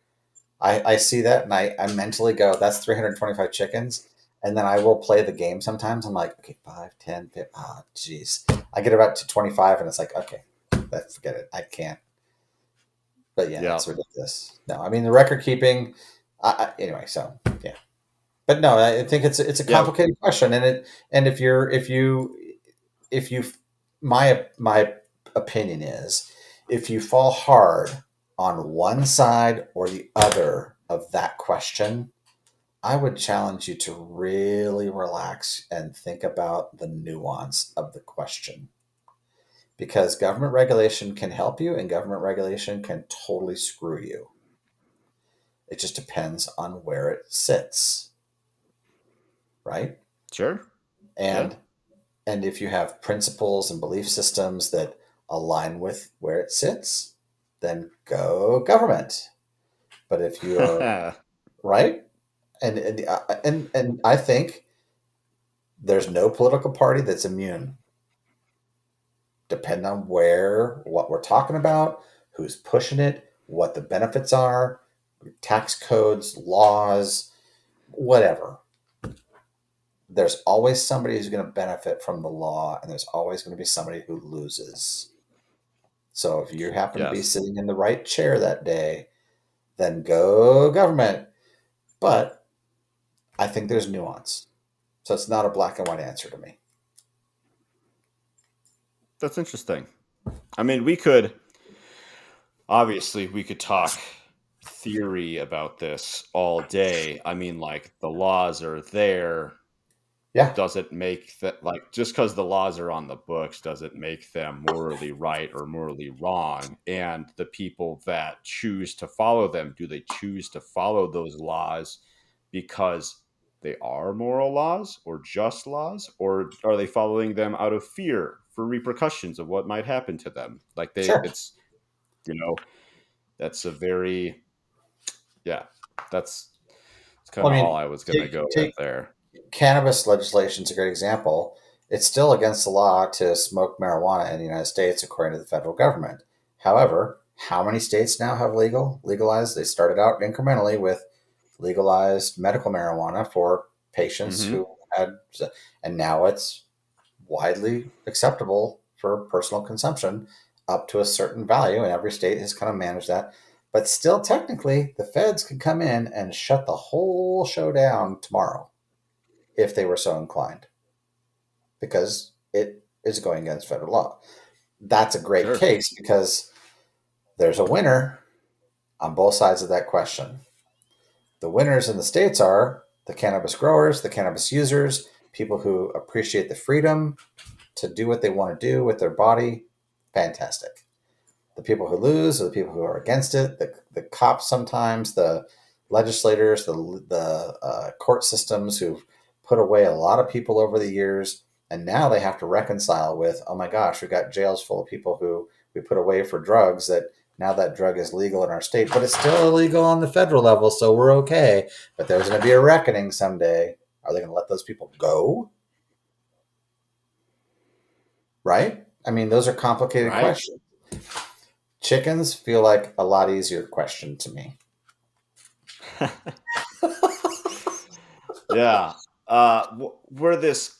Speaker 2: I see that and I mentally go, that's 325 chickens. And then I will play the game sometimes. I'm like, okay, 5, 10, 15. Ah, jeez. I get about to 25 and it's like, okay, forget it. I can't. But yeah,
Speaker 1: yeah.
Speaker 2: it's ridiculous. No, I mean, the record keeping, anyway, so yeah. But no, I think it's a
Speaker 1: Yeah.
Speaker 2: complicated question. And if you, my opinion is, if you fall hard on one side or the other of that question, I would challenge you to really relax and think about the nuance of the question because government regulation can help you and government regulation can totally screw you. It just depends on where it sits, right?
Speaker 1: Sure. Yeah.
Speaker 2: And and if you have principles and belief systems that align with where it sits, then go government. But if you're right, and I think there's no political party that's immune. Depend on what we're talking about, who's pushing it, what the benefits are, tax codes, laws, whatever. There's always somebody who's going to benefit from the law, and there's always going to be somebody who loses. So if you happen to be
Speaker 1: Yes.
Speaker 2: sitting in the right chair that day, then go government. But I think there's nuance. So it's not a black and white answer to me.
Speaker 1: That's interesting. I mean, we could obviously we could talk theory about this all day. I mean, like the laws are there
Speaker 2: Yeah,
Speaker 1: doesn't make that like just because the laws are on the books doesn't make them morally right or morally wrong. And the people that choose to follow them, do they choose to follow those laws because they are moral laws or just laws, or are they following them out of fear for repercussions of what might happen to them? Like
Speaker 2: sure.
Speaker 1: it's you know that's a very yeah that's kind
Speaker 2: Well,
Speaker 1: of
Speaker 2: I
Speaker 1: all
Speaker 2: mean,
Speaker 1: I was gonna
Speaker 2: take
Speaker 1: go with
Speaker 2: take
Speaker 1: there.
Speaker 2: cannabis legislation is a great example. It's still against the law to smoke marijuana in the United States, according to the federal government. However, how many states now have legalized? They started out incrementally with legalized medical marijuana for patients
Speaker 1: Hmm.
Speaker 2: who had, and now it's widely acceptable for personal consumption up to a certain value, and every state has kind of managed that. But still, technically, the feds could come in and shut the whole show down tomorrow if they were so inclined, because it is going against federal law. That's a great
Speaker 1: Sure.
Speaker 2: case because there's a winner on both sides of that question. The winners in the states are the cannabis growers, the cannabis users, people who appreciate the freedom to do what they want to do with their body. Fantastic. The people who lose are the people who are against it, the cops sometimes, the legislators, the court systems who've put away a lot of people over the years. And now they have to reconcile with, oh my gosh, we've got jails full of people who we put away for drugs that now that drug is legal in our state, but it's still illegal on the federal level, so we're okay. But there's going to be a reckoning someday. Are they going to let those people go? Right? I mean, those are complicated
Speaker 1: Right.
Speaker 2: questions. Chickens feel like a lot easier question to me.
Speaker 1: Yeah. Where this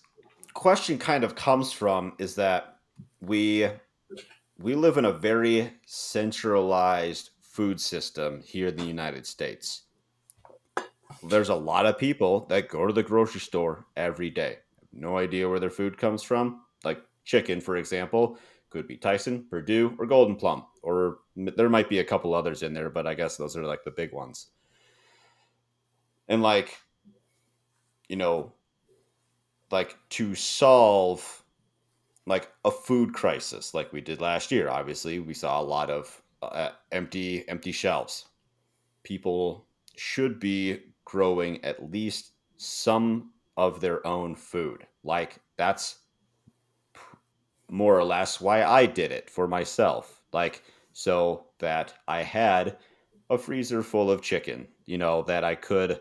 Speaker 1: question kind of comes from is that we we live in a very centralized food system here in the United States. There's a lot of people that go to the grocery store every day. No idea where their food comes from. Like chicken, for example, could be Tyson, Purdue, or Golden Plum, or there might be a couple others in there, but I guess those are like the big ones. And you know, like to solve like a food crisis like we did last year. Obviously, we saw a lot of empty shelves. People should be growing at least some of their own food. Like that's more or less why I did it for myself. Like so that I had a freezer full of chicken, that I could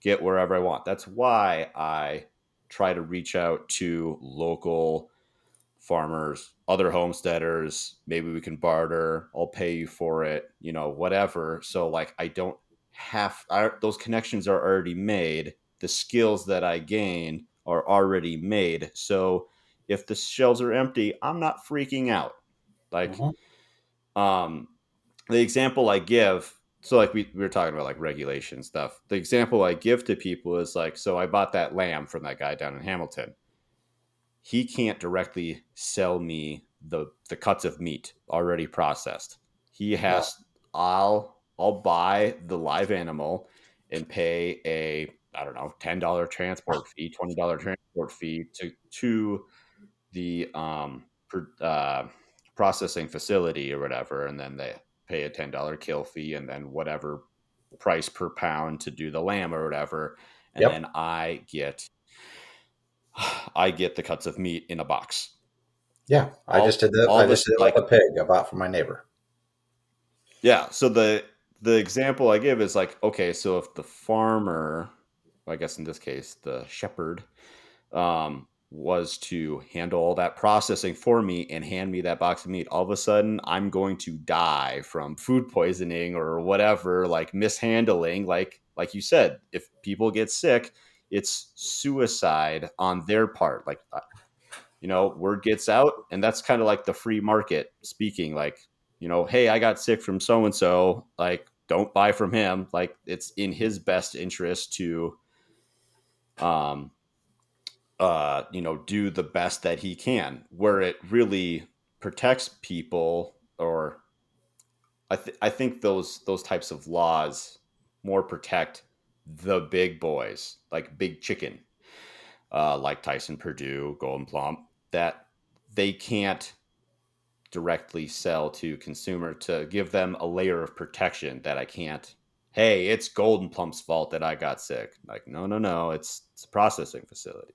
Speaker 1: get wherever I want. That's why I try to reach out to local farmers, other homesteaders. Maybe we can barter. I'll pay you for it, whatever. So, like, I don't those connections are already made. The skills that I gain are already made. So, if the shelves are empty, I'm not freaking out. Like,
Speaker 2: Mhm.
Speaker 1: um, the example I give, so like we were talking about like regulation stuff. The example I give to people is like, so I bought that lamb from that guy down in Hamilton. He can't directly sell me the cuts of meat already processed. He
Speaker 2: Yeah.
Speaker 1: has I'll buy the live animal and pay a I don't know $10 transport fee, $20 transport fee to the processing facility or whatever, and then they pay a $10 kill fee, and then whatever price per pound to do the lamb or whatever, and then
Speaker 2: Yep.
Speaker 1: I get the cuts of meat in a box.
Speaker 2: Yeah. I just did that.
Speaker 1: All
Speaker 2: I just
Speaker 1: this
Speaker 2: did it
Speaker 1: like
Speaker 2: with a pig I bought from my neighbor.
Speaker 1: Yeah, so the example I give is like, okay, so if the farmer, I guess in this case the shepherd, was to handle all that processing for me and hand me that box of meat, all of a sudden I'm going to die from food poisoning or whatever, like mishandling. Like you said, if people get sick, it's suicide on their part. Like word gets out, and that's kind of like the free market speaking. Like, hey, I got sick from so and so. Like, don't buy from him. Like, it's in his best interest to um do the best that he can. Where it really protects people, or I think those types of laws more protect the big boys, like big chicken, like Tyson Purdue, Golden Plump, that they can't directly sell to consumer, to give them a layer of protection that I can't. Hey, it's Golden Plump's fault that I got sick. Like, no, no, no. It's a processing facility.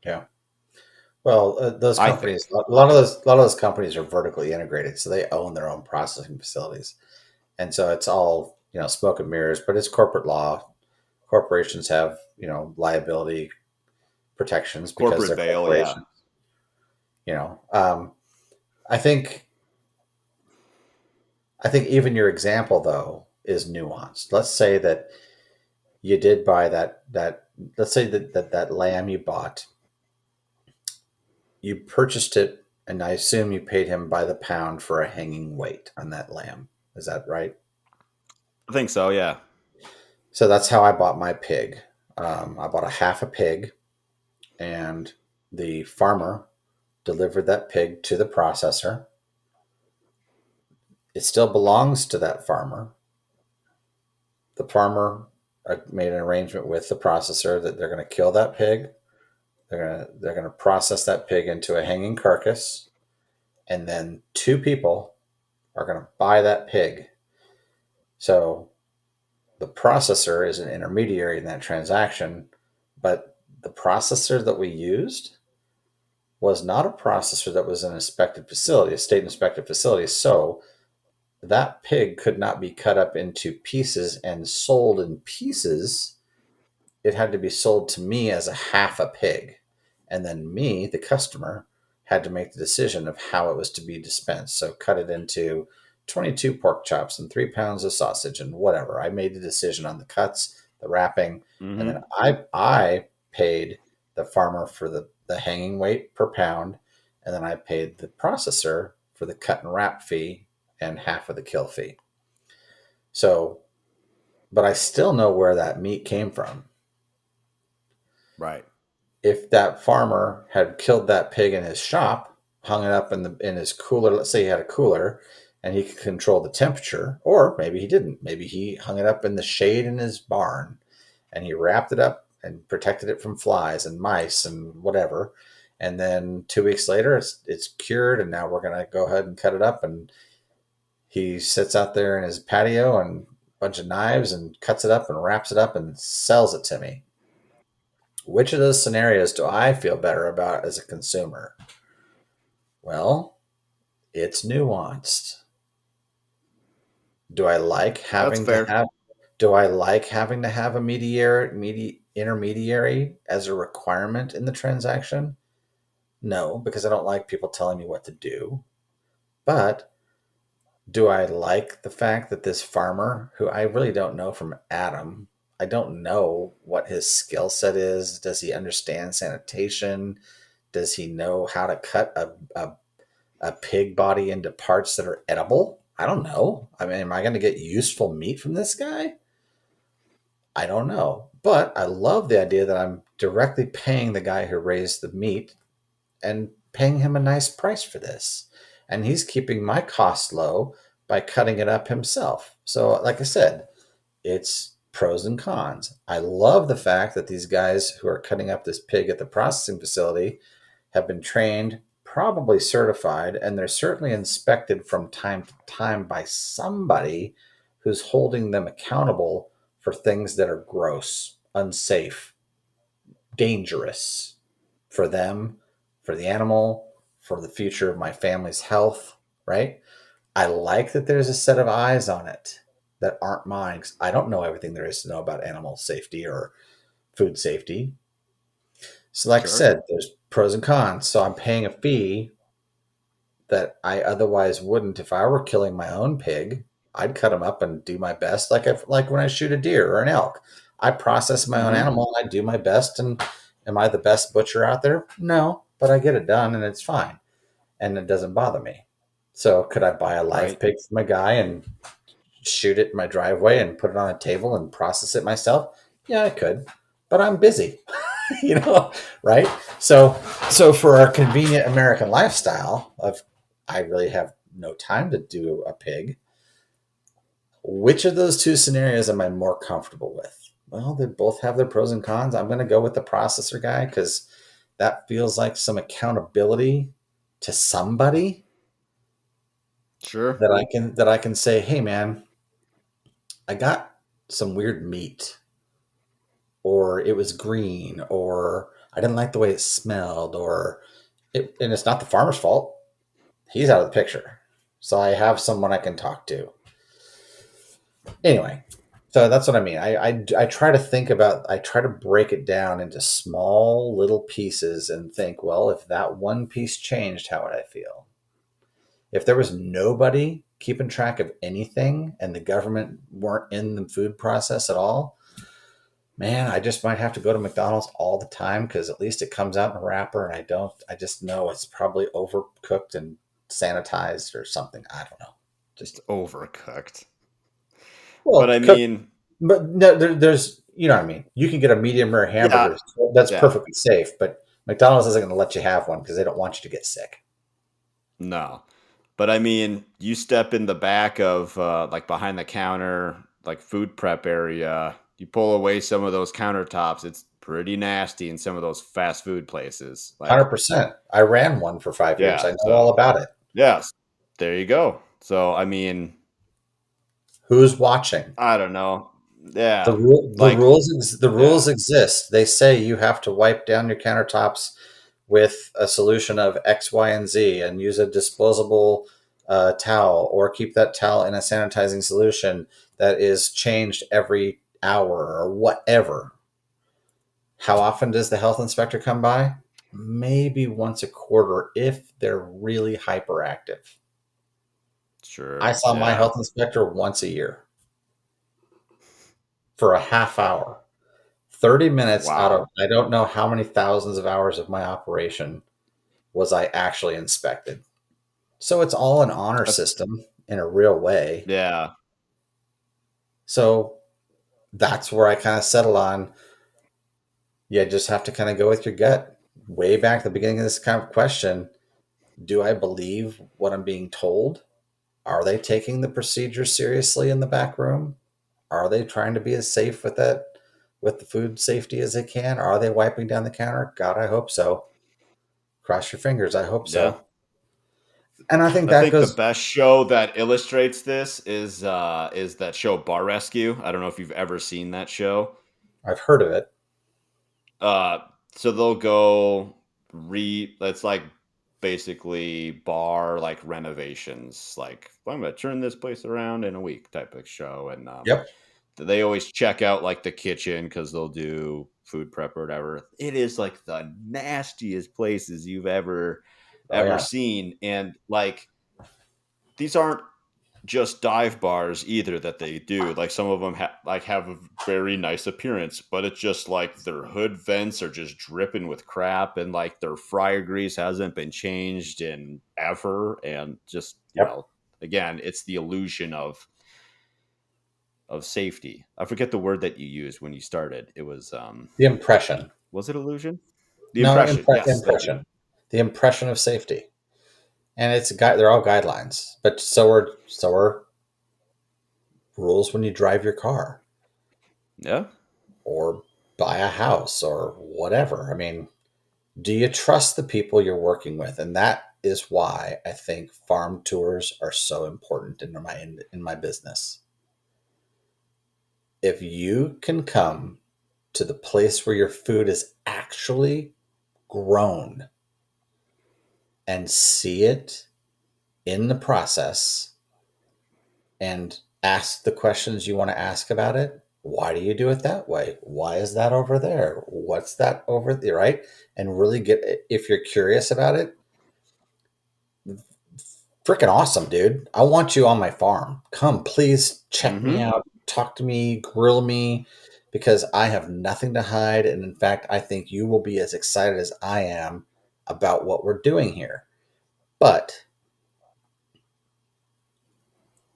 Speaker 2: Yeah. Well, those
Speaker 1: I
Speaker 2: companies,
Speaker 1: think.
Speaker 2: a lot of those companies are vertically integrated, so they own their own processing facilities, and so it's all smoke and mirrors. But it's corporate law. Corporations have liability protections because
Speaker 1: Corporate
Speaker 2: they're
Speaker 1: veil, yeah.
Speaker 2: corporations. You know, um, I think even your example though is nuanced. Let's say that you did buy that. Let's say that lamb you bought, you purchased it, and I assume you paid him by the pound for a hanging weight on that lamb. Is that right?
Speaker 1: I think so, yeah.
Speaker 2: So that's how I bought my pig. I bought a half a pig, and the farmer delivered that pig to the processor. It still belongs to that farmer. The farmer made an arrangement with the processor that they're going to kill that pig. They're going to process that pig into a hanging carcass, and then two people are going to buy that pig. So the processor is an intermediary in that transaction, but the processor that we used was not a processor that was an inspected facility, a state inspected facility. So that pig could not be cut up into pieces and sold in pieces. It had to be sold to me as a half a pig. And then me, the customer, had to make the decision of how it was to be dispensed. So cut it into 22 pork chops and 3 pounds of sausage and whatever. I made the decision on the cuts, the wrapping, and then
Speaker 1: Mm-hmm.
Speaker 2: I paid the farmer for the hanging weight per pound, and then I paid the processor for the cut and wrap fee and half of the kill fee. So, but I still know where that meat came from.
Speaker 1: Right.
Speaker 2: If that farmer had killed that pig in his shop, hung it up in his cooler, let's say he had a cooler and he could control the temperature, or maybe he didn't. Maybe he hung it up in the shade in his barn and he wrapped it up and protected it from flies and mice and whatever. And then 2 weeks later, it's cured, and now we're gonna go ahead and cut it up. And he sits out there in his patio and a bunch of knives and cuts it up and wraps it up and sells it to me. Which of those scenarios do I feel better about as a consumer? Well, it's nuanced. Do I like
Speaker 1: That's
Speaker 2: having to
Speaker 1: fair.
Speaker 2: have a intermediary as a requirement in the transaction? No, because I don't like people telling me what to do. But do I like the fact that this farmer, who I really don't know from Adam, I don't know what his skill set is. Does he understand sanitation? Does he know how to cut a pig body into parts that are edible? I don't know. I mean, am I going to get useful meat from this guy? I don't know. But I love the idea that I'm directly paying the guy who raised the meat and paying him a nice price for this. And he's keeping my cost low by cutting it up himself. So, like I said, it's pros and cons. I love the fact that these guys who are cutting up this pig at the processing facility have been trained probably certified, and they're certainly inspected from time to time by somebody who's holding them accountable for things that are gross, unsafe, dangerous for them, for the animal, for the future of my family's health, right? I like that there's a set of eyes on it that aren't mine, 'cause I don't know everything there is to know about animal safety or food safety. So, like I
Speaker 1: Sure.
Speaker 2: said, there's pros and cons. So, I'm paying a fee that I otherwise wouldn't if I were killing my own pig. I'd cut him up and do my best, like when I shoot a deer or an elk. I process my own
Speaker 1: Mhm.
Speaker 2: animal and I do my best. And am I the best butcher out there? No, but I get it done and it's fine and it doesn't bother me. So, could I buy a live
Speaker 1: Right.
Speaker 2: pig from a guy and shoot it in my driveway and put it on a table and process it myself? Yeah, I could, but I'm busy, you know, right? So, so for our convenient American lifestyle of I really have no time to do a pig. Which of those two scenarios am I more comfortable with? Well, they both have their pros and cons. I'm going to go with the processor guy because that feels like some accountability to somebody
Speaker 1: Sure.
Speaker 2: that I can say, hey man, I got some weird meat, or it was green, or I didn't like the way it smelled, or and it's not the farmer's fault. He's out of the picture. So I have someone I can talk to. Anyway, so that's what I mean. I try to think about, I try to break it down into small little pieces and think, well, if that one piece changed, how would I feel? If there was nobody keeping track of anything and the government weren't in the food process at all, man, I just might have to go to McDonald's all the time because at least it comes out in a wrapper and I just know it's probably overcooked and sanitized or something. I don't know.
Speaker 1: It's
Speaker 2: Just,
Speaker 1: overcooked. But
Speaker 2: well,
Speaker 1: I
Speaker 2: cooked,
Speaker 1: mean,
Speaker 2: but no, there's, you know what I mean? You can get a medium rare
Speaker 1: yeah,
Speaker 2: hamburger that's
Speaker 1: yeah.
Speaker 2: perfectly safe, but McDonald's isn't going to let you have one because they don't want you to get sick.
Speaker 1: No. But I mean, you step in the back of like behind the counter, like food prep area, you pull away some of those countertops, it's pretty nasty in some of those fast food places. Like,
Speaker 2: 100%. I ran one for 5 years.
Speaker 1: yeah,
Speaker 2: I know all
Speaker 1: so
Speaker 2: about it.
Speaker 1: yes. There you go. So I mean,
Speaker 2: Who's watching?
Speaker 1: I don't know.
Speaker 2: The
Speaker 1: Yeah.
Speaker 2: rule,
Speaker 1: Like,
Speaker 2: the rules
Speaker 1: yeah.
Speaker 2: exist. They say you have to wipe down your countertops with a solution of X, Y, and Z, and use a disposable towel, or keep that towel in a sanitizing solution that is changed every hour or whatever. How often does the health inspector come by? Maybe once a quarter if they're really hyperactive. I
Speaker 1: Sure.
Speaker 2: saw my
Speaker 1: Yeah.
Speaker 2: health inspector once a year for a half hour. 30 minutes out of
Speaker 1: Wow.
Speaker 2: I don't know how many thousands of hours of my operation was I actually inspected. So it's all an honor
Speaker 1: That's
Speaker 2: system in a real way.
Speaker 1: yeah.
Speaker 2: So that's where I kind of settle on. You just have to kind of go with your gut. Way back at the beginning of this kind of question, do I believe what I'm being told? Are they taking the procedure seriously in the back room? Are they trying to be as safe with that, with the food safety as they can? Are they wiping down the counter? God, I hope so. Cross your fingers. I hope
Speaker 1: Yeah.
Speaker 2: so. And I think
Speaker 1: I
Speaker 2: that
Speaker 1: think the
Speaker 2: goes.
Speaker 1: best show that illustrates this is that show Bar Rescue. I don't know if you've ever seen that show.
Speaker 2: I've heard of it.
Speaker 1: Uh, so they'll go it's like basically bar like renovations. Like I'm gonna turn this place around in a week type of show, and
Speaker 2: Yep.
Speaker 1: they always check out like the kitchen because they'll do food prep or whatever. It is like the nastiest places you've
Speaker 2: Oh
Speaker 1: ever
Speaker 2: yeah.
Speaker 1: seen, and like these aren't just dive bars either that they do. Like some of them have a very nice appearance, but it's just like their hood vents are just dripping with crap, and like their fryer grease hasn't been changed in ever, and just
Speaker 2: Yep.
Speaker 1: again, it's the illusion of safety. I forget the word that you used when you started. It
Speaker 2: The impression.
Speaker 1: was it illusion? The
Speaker 2: No,
Speaker 1: impression. Yes, thank you.
Speaker 2: impression. The impression of safety. And it's a guide. They're all guidelines, but so are rules when you drive your car
Speaker 1: Yeah.
Speaker 2: or buy a house or whatever. I mean, Do you trust the people you're working with? And that is why I think farm tours are so important in my business. If you can come to the place where your food is actually grown and see it in the process and ask the questions you want to ask about it. Why do you do it that way? Why is that over there? What's that over there? Right? And really get, if you're curious about it, freaking awesome, dude. I want you on my farm. Come, please check me
Speaker 1: Mm-hmm.
Speaker 2: out, talk to me, grill me, because I have nothing to hide. And in fact, I think you will be as excited as I am about what we're doing here. But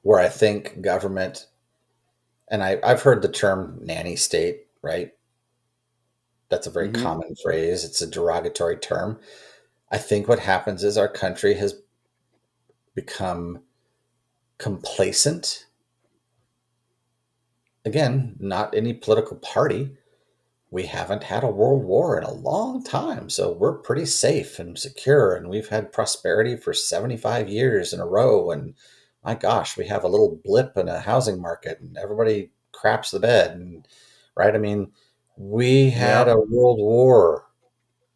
Speaker 2: where I think government, and I've heard the term nanny state, right? That's a very
Speaker 1: Mm-hmm.
Speaker 2: common phrase. It's a derogatory term. I think what happens is our country has become complacent. Again, not any political party. We haven't had a world war in a long time, so we're pretty safe and secure, and we've had prosperity for 75 years in a row. And my gosh, we have a little blip in a housing market, and everybody craps the bed. And right, I mean, we had a
Speaker 1: Yep.
Speaker 2: world war.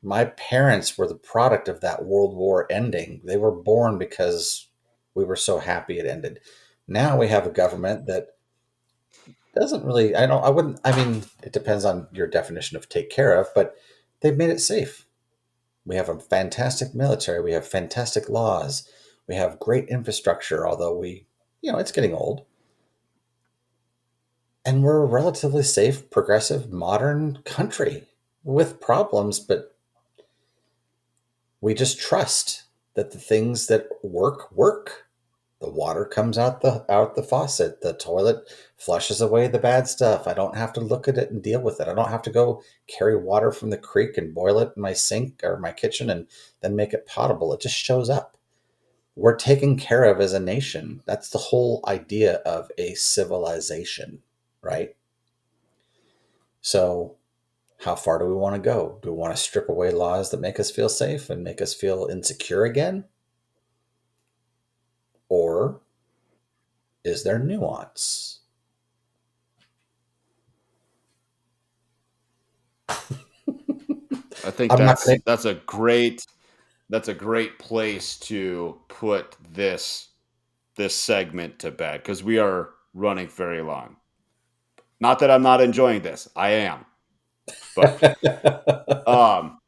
Speaker 2: My parents were the product of that world war ending. They were born because we were so happy it ended. Now we have a government that doesn't really, I wouldn't, I mean, it depends on your definition of take care of, but they've made it safe. We have a fantastic military. We have fantastic laws. We have great infrastructure, although it's getting old. And we're a relatively safe, progressive, modern country with problems, but we just trust that the things that work work. The water comes out the faucet. The toilet flushes away the bad stuff. I don't have to look at it and deal with it. I don't have to go carry water from the creek and boil it in my sink or my kitchen and then make it potable. It just shows up. We're taken care of as a nation. That's the whole idea of a civilization, right? So, how far do we want to go? Do we want to strip away laws that make us feel safe and make us feel insecure again? Or is there nuance?
Speaker 1: I think
Speaker 2: I'm not going
Speaker 1: that's a great place to put this segment to bed because we are running very long. Not that I'm not enjoying this. I am. But
Speaker 2: to.
Speaker 1: um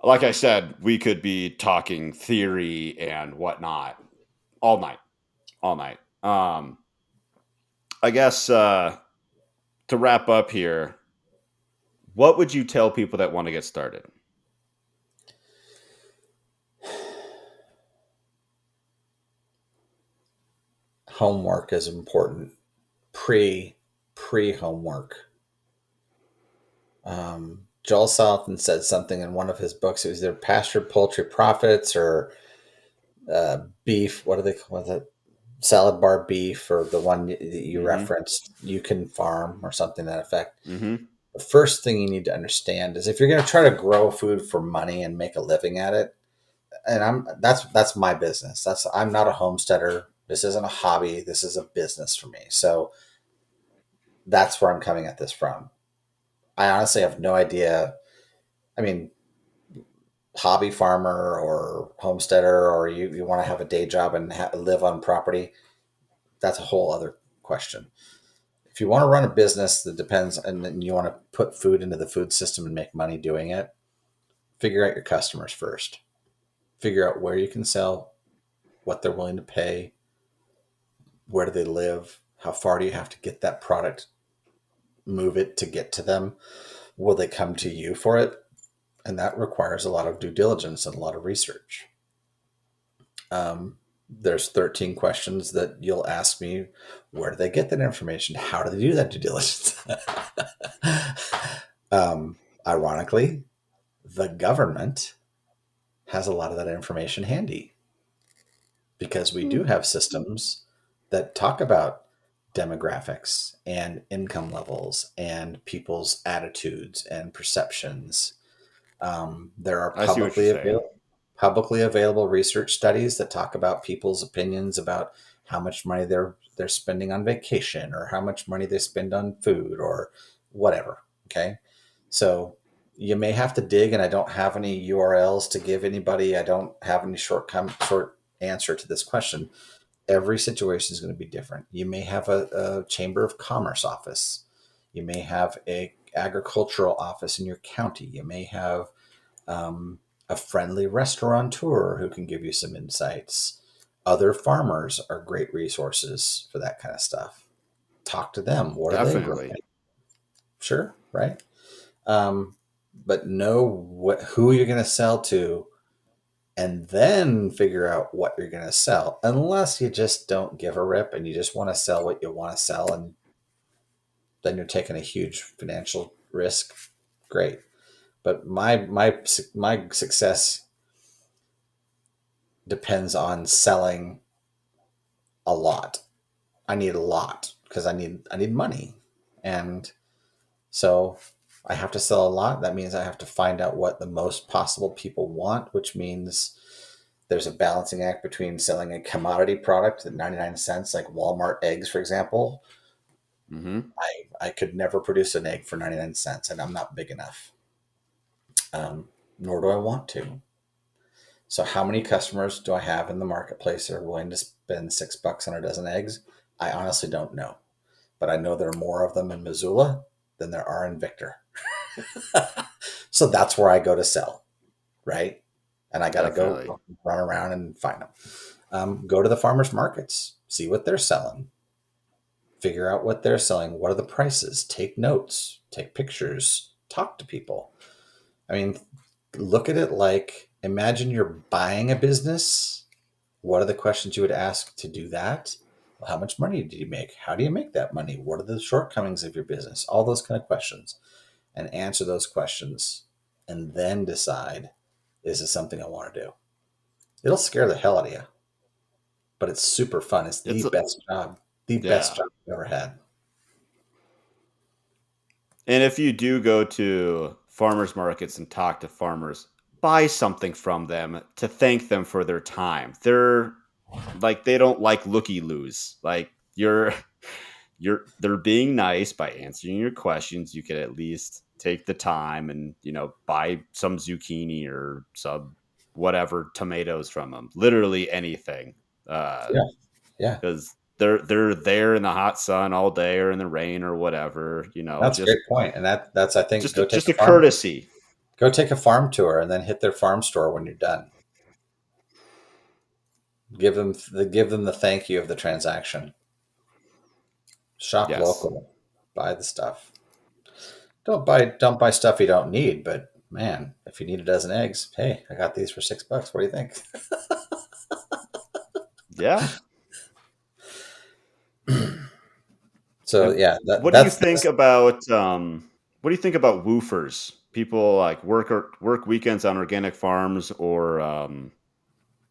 Speaker 1: like I said, we could be talking theory and whatnot all night. All night. I guess to wrap up here, what would you tell people that want to get started?
Speaker 2: Homework is important. Pre homework. Joel Salatin said something in one of his books. It was either pastured poultry profits or beef. What do they call it? Salad bar beef, or the one that you
Speaker 1: Mhm.
Speaker 2: referenced. You can farm or something to that effect.
Speaker 1: Mhm.
Speaker 2: The first thing you need to understand is if you're going to try to grow food for money and make a living at it, and that's my business. I'm not a homesteader. This isn't a hobby. This is a business for me. So that's where I'm coming at this from. I honestly have no idea. I mean, hobby farmer or homesteader, or you want to have a day job and live on property, that's a whole other question. If you want to run a business that depends and then you want to put food into the food system and make money doing it, figure out your customers first. Figure out where you can sell, what they're willing to pay, where do they live, how far do you have to get that product, move it to get to them. Will they come to you for it? And that requires a lot of due diligence and a lot of research. There's 13 questions that you'll ask me. Where do they get that information? How do they do that due diligence? um, Ironically, the government has a lot of that information handy because we do have systems that talk about demographics and income levels and people's attitudes and perceptions. There are
Speaker 1: I see what you're saying.
Speaker 2: publicly available research studies that talk about people's opinions about how much money they're spending on vacation or how much money they spend on food or whatever. Okay, so you may have to dig, and I don't have any URLs to give anybody. I don't have any short answer to this question. Every situation is going to be different. You may have a chamber of commerce office. You may have a agricultural office in your county. You may have um, a friendly restaurateur who can give you some insights. Other farmers are great resources for that kind of stuff. Talk to them. What are they growing?
Speaker 1: Definitely.
Speaker 2: Sure, right? Um, but know who you're going to sell to, and then figure out what you're going to sell. Unless you just don't give a rip and you just want to sell what you want to sell, and then you're taking a huge financial risk. Great, but my success depends on selling a lot. I need a lot because I need money, and so I have to sell a lot. That means I have to find out what the most possible people want, which means there's a balancing act between selling a commodity product at 99 cents, like Walmart eggs, for example.
Speaker 1: Hmm.
Speaker 2: I could never produce an egg for 99 cents, and I'm not big enough, nor do I want to. So, how many customers do I have in the marketplace that are willing to spend $6 on a dozen eggs? I honestly don't know, but I know there are more of them in Missoula than there are in Victor. So that's where I go to sell, right? And I got to
Speaker 1: Definitely.
Speaker 2: go run around and find them. Go to the farmers markets, see what they're selling, figure out what they're selling. What are the prices? Take notes, take pictures, talk to people. I mean, look at it like imagine you're buying a business. What are the questions you would ask to do that? Well, how much money did you make? How do you make that money? What are the shortcomings of your business? All those kind of questions, and answer those questions, and then decide, is this something I want to do? It'll scare the hell out of you, but it's super fun. It's
Speaker 1: It's
Speaker 2: the best
Speaker 1: yeah.
Speaker 2: job I've ever had.
Speaker 1: And if you do go to farmers markets and talk to farmers, buy something from them to thank them for their time. They're like they don't like looky loos. Like they're being nice by answering your questions. You could at least take the time and buy some zucchini or some whatever tomatoes from them. Literally anything,
Speaker 2: Yeah, yeah,
Speaker 1: because they're there in the hot sun all day or in the rain or whatever.
Speaker 2: that's a great point. And that's I think
Speaker 1: Just a courtesy.
Speaker 2: go take a farm tour and then hit their farm store when you're done. Give them the thank you of the transaction. Shop
Speaker 1: Yes.
Speaker 2: local, buy the stuff. Don't buy stuff you don't need. But man, if you need a dozen eggs, hey, I got these for $6. What do you think?
Speaker 1: Yeah.
Speaker 2: So
Speaker 1: And
Speaker 2: yeah,
Speaker 1: what do you think about what do you think about woofers? People like work weekends on organic farms or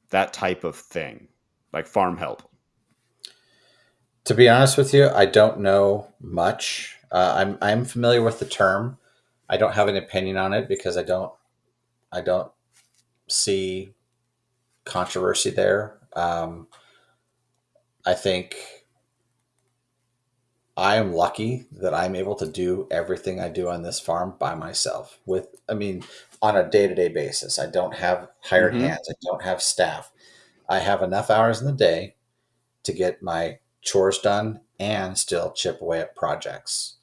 Speaker 1: that type of thing, like farm help.
Speaker 2: to be honest with you, I don't know much. I'm familiar with the term. I don't have an opinion on it because I don't see controversy there. I think I am lucky that I'm able to do everything I do on this farm by myself. I mean, on a day to day basis. I don't have hired
Speaker 1: Hmm.
Speaker 2: hands. I don't have staff. I have enough hours in the day to get my chores done and still chip away at projects.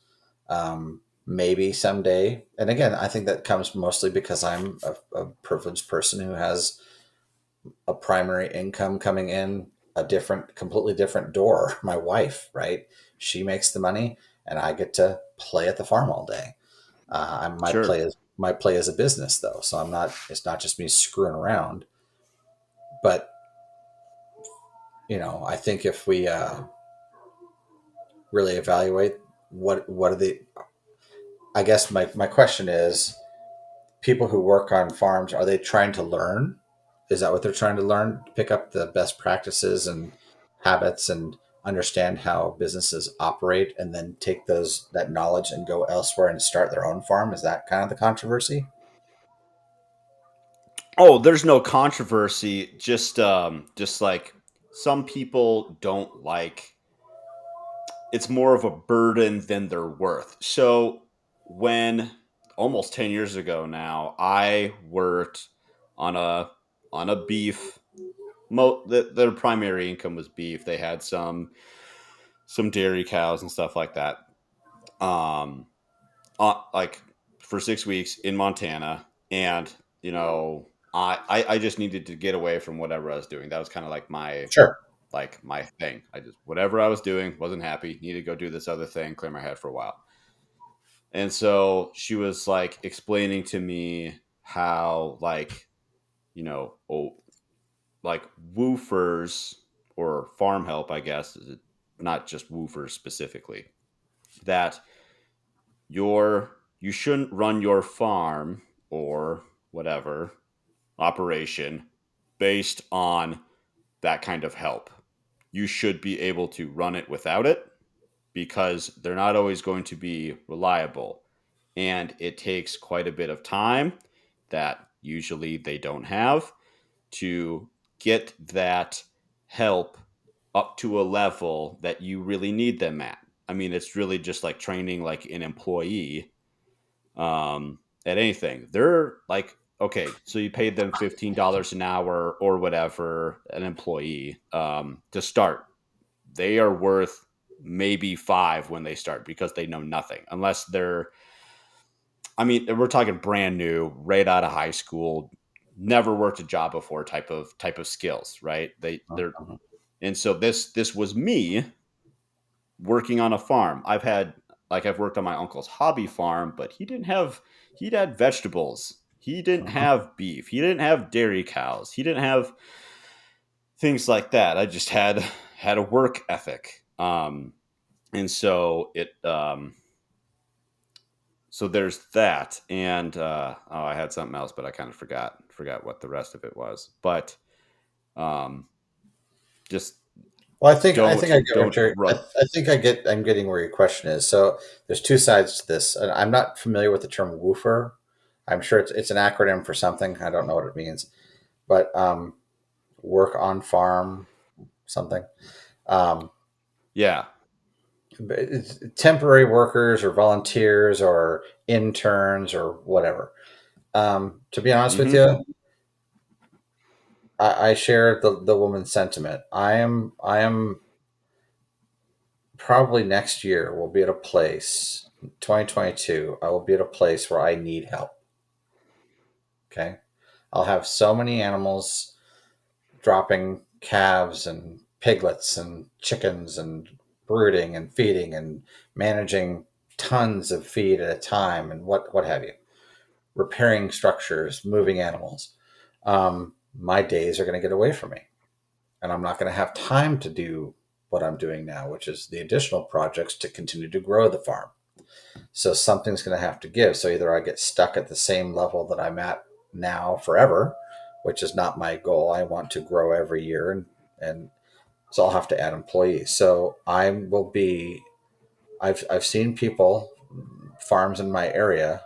Speaker 2: Maybe someday, and again, I think that comes mostly because I'm a privileged person who has a primary income coming in completely different door. My wife, right? She makes the money, and I get to play at the farm all day.
Speaker 1: Sure.
Speaker 2: My play is a business though, so I'm not. It's not just me screwing around. But I think if we really evaluate what are the, I guess my question is, people who work on farms, are they trying to learn? Is that what they're trying to learn? Pick up the best practices and habits and understand how businesses operate and then take that knowledge and go elsewhere and start their own farm? Is that kind of the controversy?
Speaker 1: Oh, there's no controversy. Just like some people don't like. It's more of a burden than they're worth. So when almost 10 years ago now, I worked on a beef. Their primary income was beef. They had some dairy cows and stuff like that. Um, like for 6 weeks in Montana, and I just needed to get away from whatever I was doing. That was kind of
Speaker 2: Sure.
Speaker 1: like my thing. I just whatever I was doing wasn't happy. Needed to go do this other thing, clear my head for a while. And so she was like explaining to me how like woofers or farm help, I guess, not just woofers specifically, that you shouldn't run your farm or whatever operation based on that kind of help. You should be able to run it without it because they're not always going to be reliable. And it takes quite a bit of time that usually they don't have to get that help up to a level that you really need them at. I mean, it's really just like training like an employee at anything. They're like, okay, so you paid them $15 an hour or whatever, an employee to start. They are worth maybe five when they start because they know nothing, unless they're. I mean, we're talking brand new, right out of high school, never worked a job before type of skills, right? They're
Speaker 2: Mhm.
Speaker 1: and so this was me working on a farm. I've worked on my uncle's hobby farm, but he'd had vegetables. He didn't
Speaker 2: Mhm.
Speaker 1: have beef. He didn't have dairy cows. He didn't have things like that. I just had a work ethic. And so there's that. And I had something else, but I kind of forgot what the rest of it was. But um just
Speaker 2: Well, I think I get what
Speaker 1: don't
Speaker 2: you're.
Speaker 1: run.
Speaker 2: I think I'm getting where your question is. So there's two sides to this, and I'm not familiar with the term woofer. I'm sure it's an acronym for something. I don't know what it means, but work on farm something. Um,
Speaker 1: Yeah.
Speaker 2: but it's temporary workers or volunteers or interns or whatever. To be honest with
Speaker 1: Mm-hmm.
Speaker 2: you, I share the woman's sentiment. I am probably next year we'll be at a place 2022 I will be at a place where I need help. Okay, I'll have so many animals dropping calves and piglets and chickens and brooding and feeding and managing tons of feed at a time and what have you, repairing structures, moving animals. My days are going to get away from me, and I'm not going to have time to do what I'm doing now, which is the additional projects to continue to grow the farm. So something's going to have to give. So either I get stuck at the same level that I'm at now forever, which is not my goal. I want to grow every year, and so I'll have to add employees. So I will be. I've seen people, farms in my area,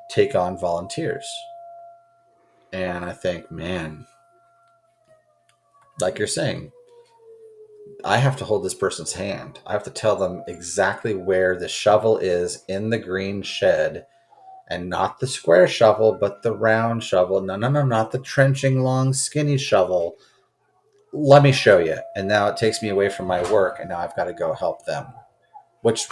Speaker 2: take on volunteers, and I think, man, like you're saying, I have to hold this person's hand. I have to tell them exactly where the shovel is in the green shed, and not the square shovel, but the round shovel. No, no, no, not the trenching, long, skinny shovel. Let me show you. And now it takes me away from my work, and now I've got to go help them, which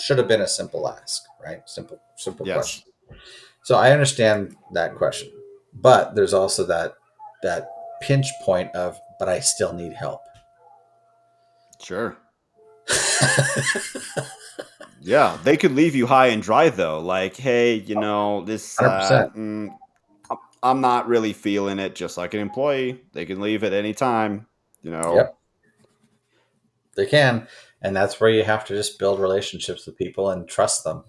Speaker 2: should have been a simple ask, right? Simple question.
Speaker 1: Yes.
Speaker 2: So I understand that question, but there's also that pinch point of, but I still need help.
Speaker 1: Sure. Yeah, they could leave you high and dry though. Like, hey, this
Speaker 2: 100%.
Speaker 1: I'm not really feeling it. Just like an employee, they can leave at any time. You know.
Speaker 2: Yep, they can. And that's where you have to just build relationships with people and trust them,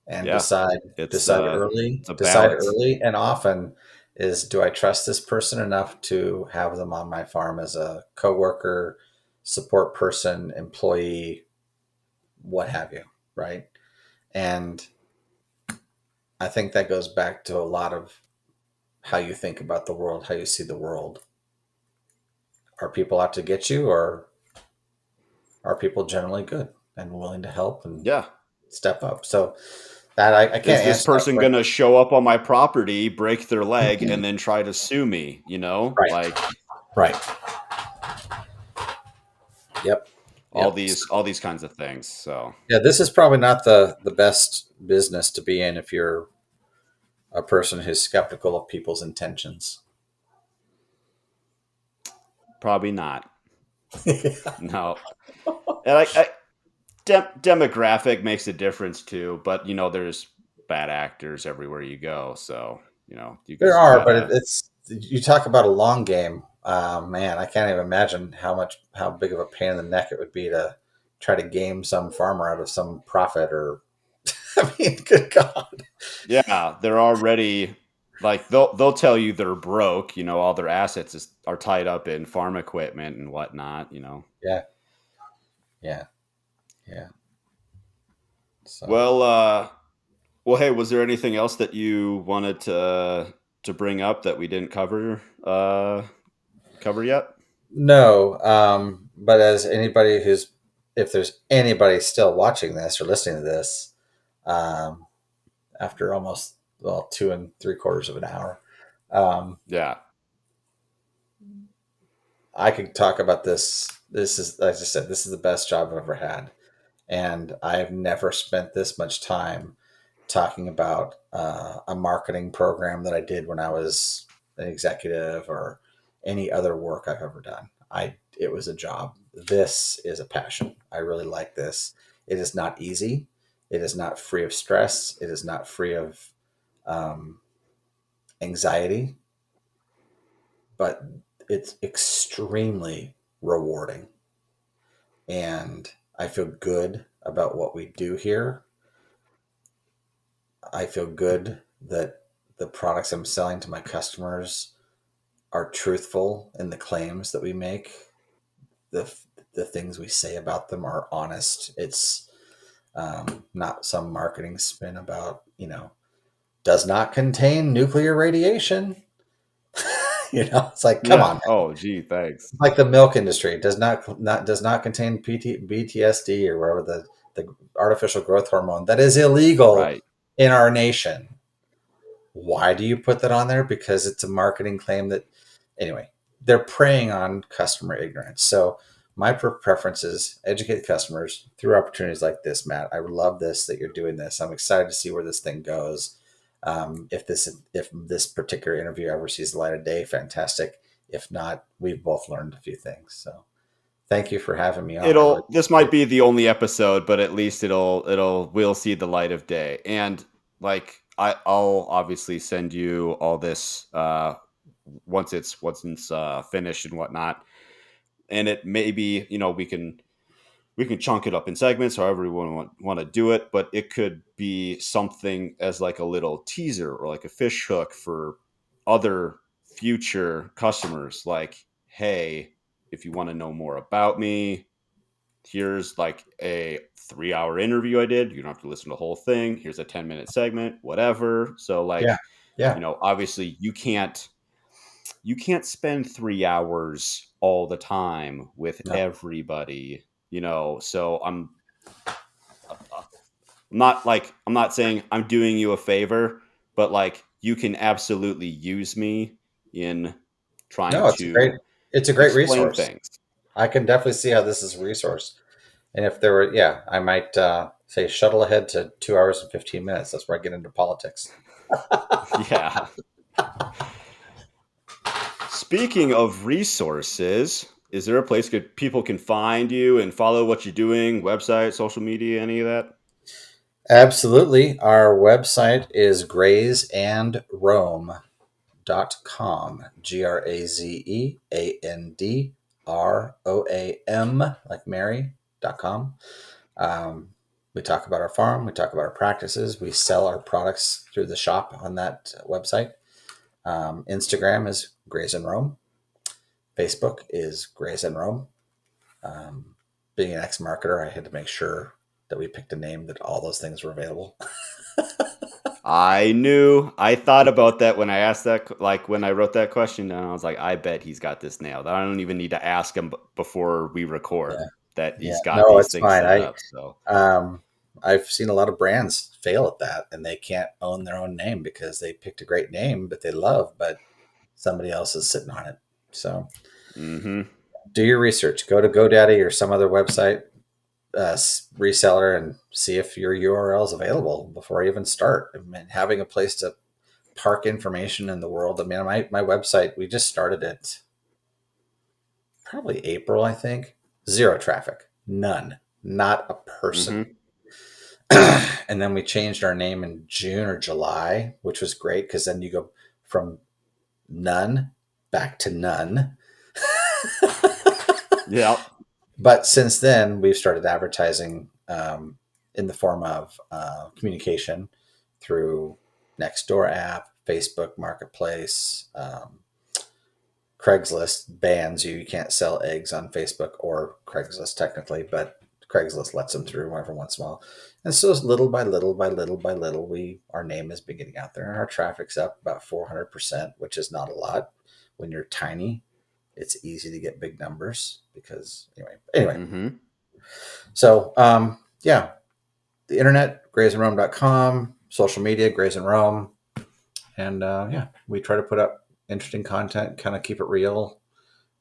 Speaker 2: and
Speaker 1: Yeah,
Speaker 2: decide early,
Speaker 1: it's a balance.
Speaker 2: and often, is, do I trust this person enough to have them on my farm as a coworker, support person, employee, what have you, right? And I think that goes back to a lot of how you think about the world, how you see the world. Are people out to get you, or are people generally good and willing to help and
Speaker 1: Yeah.
Speaker 2: step up? So that I
Speaker 1: Is
Speaker 2: can't
Speaker 1: this
Speaker 2: answer that
Speaker 1: person
Speaker 2: question.
Speaker 1: going to show up on my property, break their leg, and then try to sue me?
Speaker 2: Right.
Speaker 1: Like
Speaker 2: Right. Yep.
Speaker 1: all
Speaker 2: Yep.
Speaker 1: these kinds of things. So
Speaker 2: Yeah, this is probably not the best business to be in if you're a person who's skeptical of people's intentions.
Speaker 1: probably not.
Speaker 2: Yeah.
Speaker 1: No. And demographic makes a difference too, but there's bad actors everywhere you go. So you
Speaker 2: There
Speaker 1: just
Speaker 2: are, but
Speaker 1: gotta.
Speaker 2: it's you talk about a long game. Man, I can't even imagine how big of a pain in the neck it would be to try to game some farmer out of some profit. Or I mean, good God.
Speaker 1: Yeah, they're already like they'll tell you they're broke. All their assets are tied up in farm equipment and whatnot.
Speaker 2: Yeah, yeah, yeah. So
Speaker 1: Well, hey, was there anything else that you wanted to bring up that we didn't cover yet?
Speaker 2: no, but as anybody who's if there's anybody still watching this or listening to this, um, after almost two and three quarters of an hour, um,
Speaker 1: Yeah,
Speaker 2: I could talk about this. This is, as I said, this is the best job I've ever had. And I've never spent this much time talking about a marketing program that I did when I was an executive or any other work I've ever done. It was a job. This is a passion. I really like this. It is not easy. It is not free of stress. It is not free of um, anxiety, but it's extremely rewarding. And I feel good about what we do here. I feel good that the products I'm selling to my customers are truthful in the claims that we make. The, the things we say about them are honest. It's not some marketing spin about, does not contain nuclear radiation. It's like, come
Speaker 1: yeah.
Speaker 2: on, man.
Speaker 1: Oh, gee, thanks.
Speaker 2: Like the milk industry does not contain BTSD or whatever the artificial growth hormone that is illegal
Speaker 1: Right.
Speaker 2: in our nation. Why do you put that on there? Because it's a marketing claim that, anyway, they're preying on customer ignorance. So my preference is educate customers through opportunities like this, Matt. I love this that you're doing this. I'm excited to see where this thing goes. If this particular interview ever sees the light of day, fantastic. If not, we've both learned a few things. So thank you for having me on. I really
Speaker 1: This might be the only episode, but at least will see the light of day. And like I'll obviously send you all this once it's finished and whatnot. And it may be, we can chunk it up in segments, however we want to do it, but it could be something as like a little teaser or like a fish hook for other future customers. Like, hey, if you want to know more about me, here's like a 3-hour interview I did. You don't have to listen to the whole thing. Here's a 10-minute segment, whatever. So
Speaker 2: yeah,
Speaker 1: like,
Speaker 2: yeah,
Speaker 1: obviously you can't spend 3 hours all the time with
Speaker 2: no,
Speaker 1: everybody. So I'm not saying I'm doing you a favor, but like you can absolutely use me in trying
Speaker 2: no.
Speaker 1: to
Speaker 2: It's a great
Speaker 1: explain
Speaker 2: resource.
Speaker 1: things.
Speaker 2: I can definitely see how this is a resource. And if there were, yeah, I might say shuttle ahead to 2 hours and 15 minutes. That's where I get into politics.
Speaker 1: Yeah. Speaking of resources, is there a place good people can find you and follow what you're doing? Website, social media, any of that?
Speaker 2: Absolutely. Our website is grazeandrome.com. GrazeandRoam, like Mary.com. We talk about our farm, we talk about our practices, we sell our products through the shop on that website. Instagram is Graze and Rome. Facebook is Graze and Rome. Um, Being an ex-marketer, I had to make sure that we picked a name that all those things were available.
Speaker 1: I knew. I thought about that when I asked that, like when I wrote that question, and I was like, I bet he's got this nailed. I don't even need to ask him before we record
Speaker 2: Yeah,
Speaker 1: that
Speaker 2: yeah.
Speaker 1: he's got
Speaker 2: No,
Speaker 1: these
Speaker 2: it's
Speaker 1: things
Speaker 2: fine.
Speaker 1: set up. So,
Speaker 2: Um, I've seen a lot of brands fail at that, and they can't own their own name because they picked a great name that they love, but somebody else is sitting on it. So
Speaker 1: mm-hmm.
Speaker 2: do your research. Go to GoDaddy or some other website reseller and see if your URL is available before you even start. I mean, having a place to park information in the world. I mean, my website, we just started it probably April, I think. Zero traffic, none, not a person.
Speaker 1: Mm-hmm.
Speaker 2: And then we changed our name in June or July, which was great because then you go from none back to none.
Speaker 1: Yeah.
Speaker 2: But since then, we've started advertising in the form of communication through Nextdoor app, Facebook Marketplace, Craigslist bans you. You can't sell eggs on Facebook or Craigslist technically, but Craigslist lets them through every once in a while. And so little by little by little by little, our name has been getting out there, and our traffic's up about 400%, which is not a lot. When you're tiny, it's easy to get big numbers because anyway.
Speaker 1: Mm-hmm.
Speaker 2: So yeah, the internet, grazeandrome.com, social media, Graze and Rome, and yeah, we try to put up interesting content, kind of keep it real.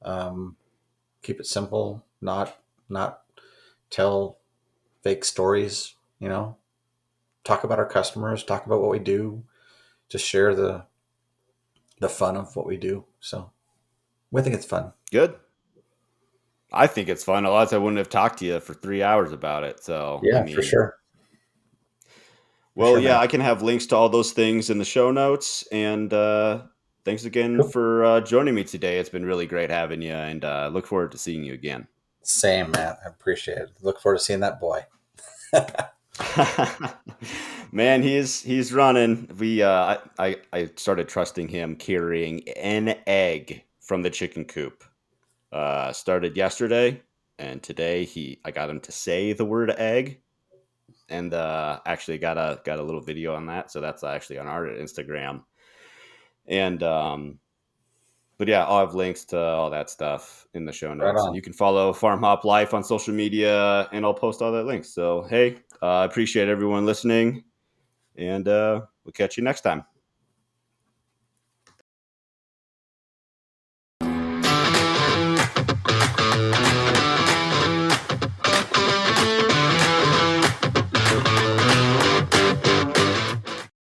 Speaker 2: Um, Keep it simple, not tell fake stories, talk about our customers, talk about what we do, just share the fun of what we do. So we think it's fun.
Speaker 1: Good. I think it's fun. Otherwise, I wouldn't have talked to you for 3 hours about it. So, I
Speaker 2: Yeah, for
Speaker 1: mean,
Speaker 2: sure. For
Speaker 1: well,
Speaker 2: sure,
Speaker 1: yeah,
Speaker 2: man.
Speaker 1: I can have links to all those things in the show notes. And thanks again
Speaker 2: Cool.
Speaker 1: for joining me today. It's been really great having you, and look forward to seeing you again.
Speaker 2: Same, man. I appreciate it. Look forward to seeing that boy.
Speaker 1: Man, he's running. I started trusting him carrying an egg from the chicken coop. Started yesterday, and today I got him to say the word egg, and actually got a little video on that. So that's actually on our Instagram. And but yeah, I'll have links to all that stuff in the show
Speaker 2: Right
Speaker 1: notes, and
Speaker 2: on.
Speaker 1: you can follow Farm Hop Life on social media, and I'll post all that links. So hey, I appreciate everyone listening, and we'll catch you next time.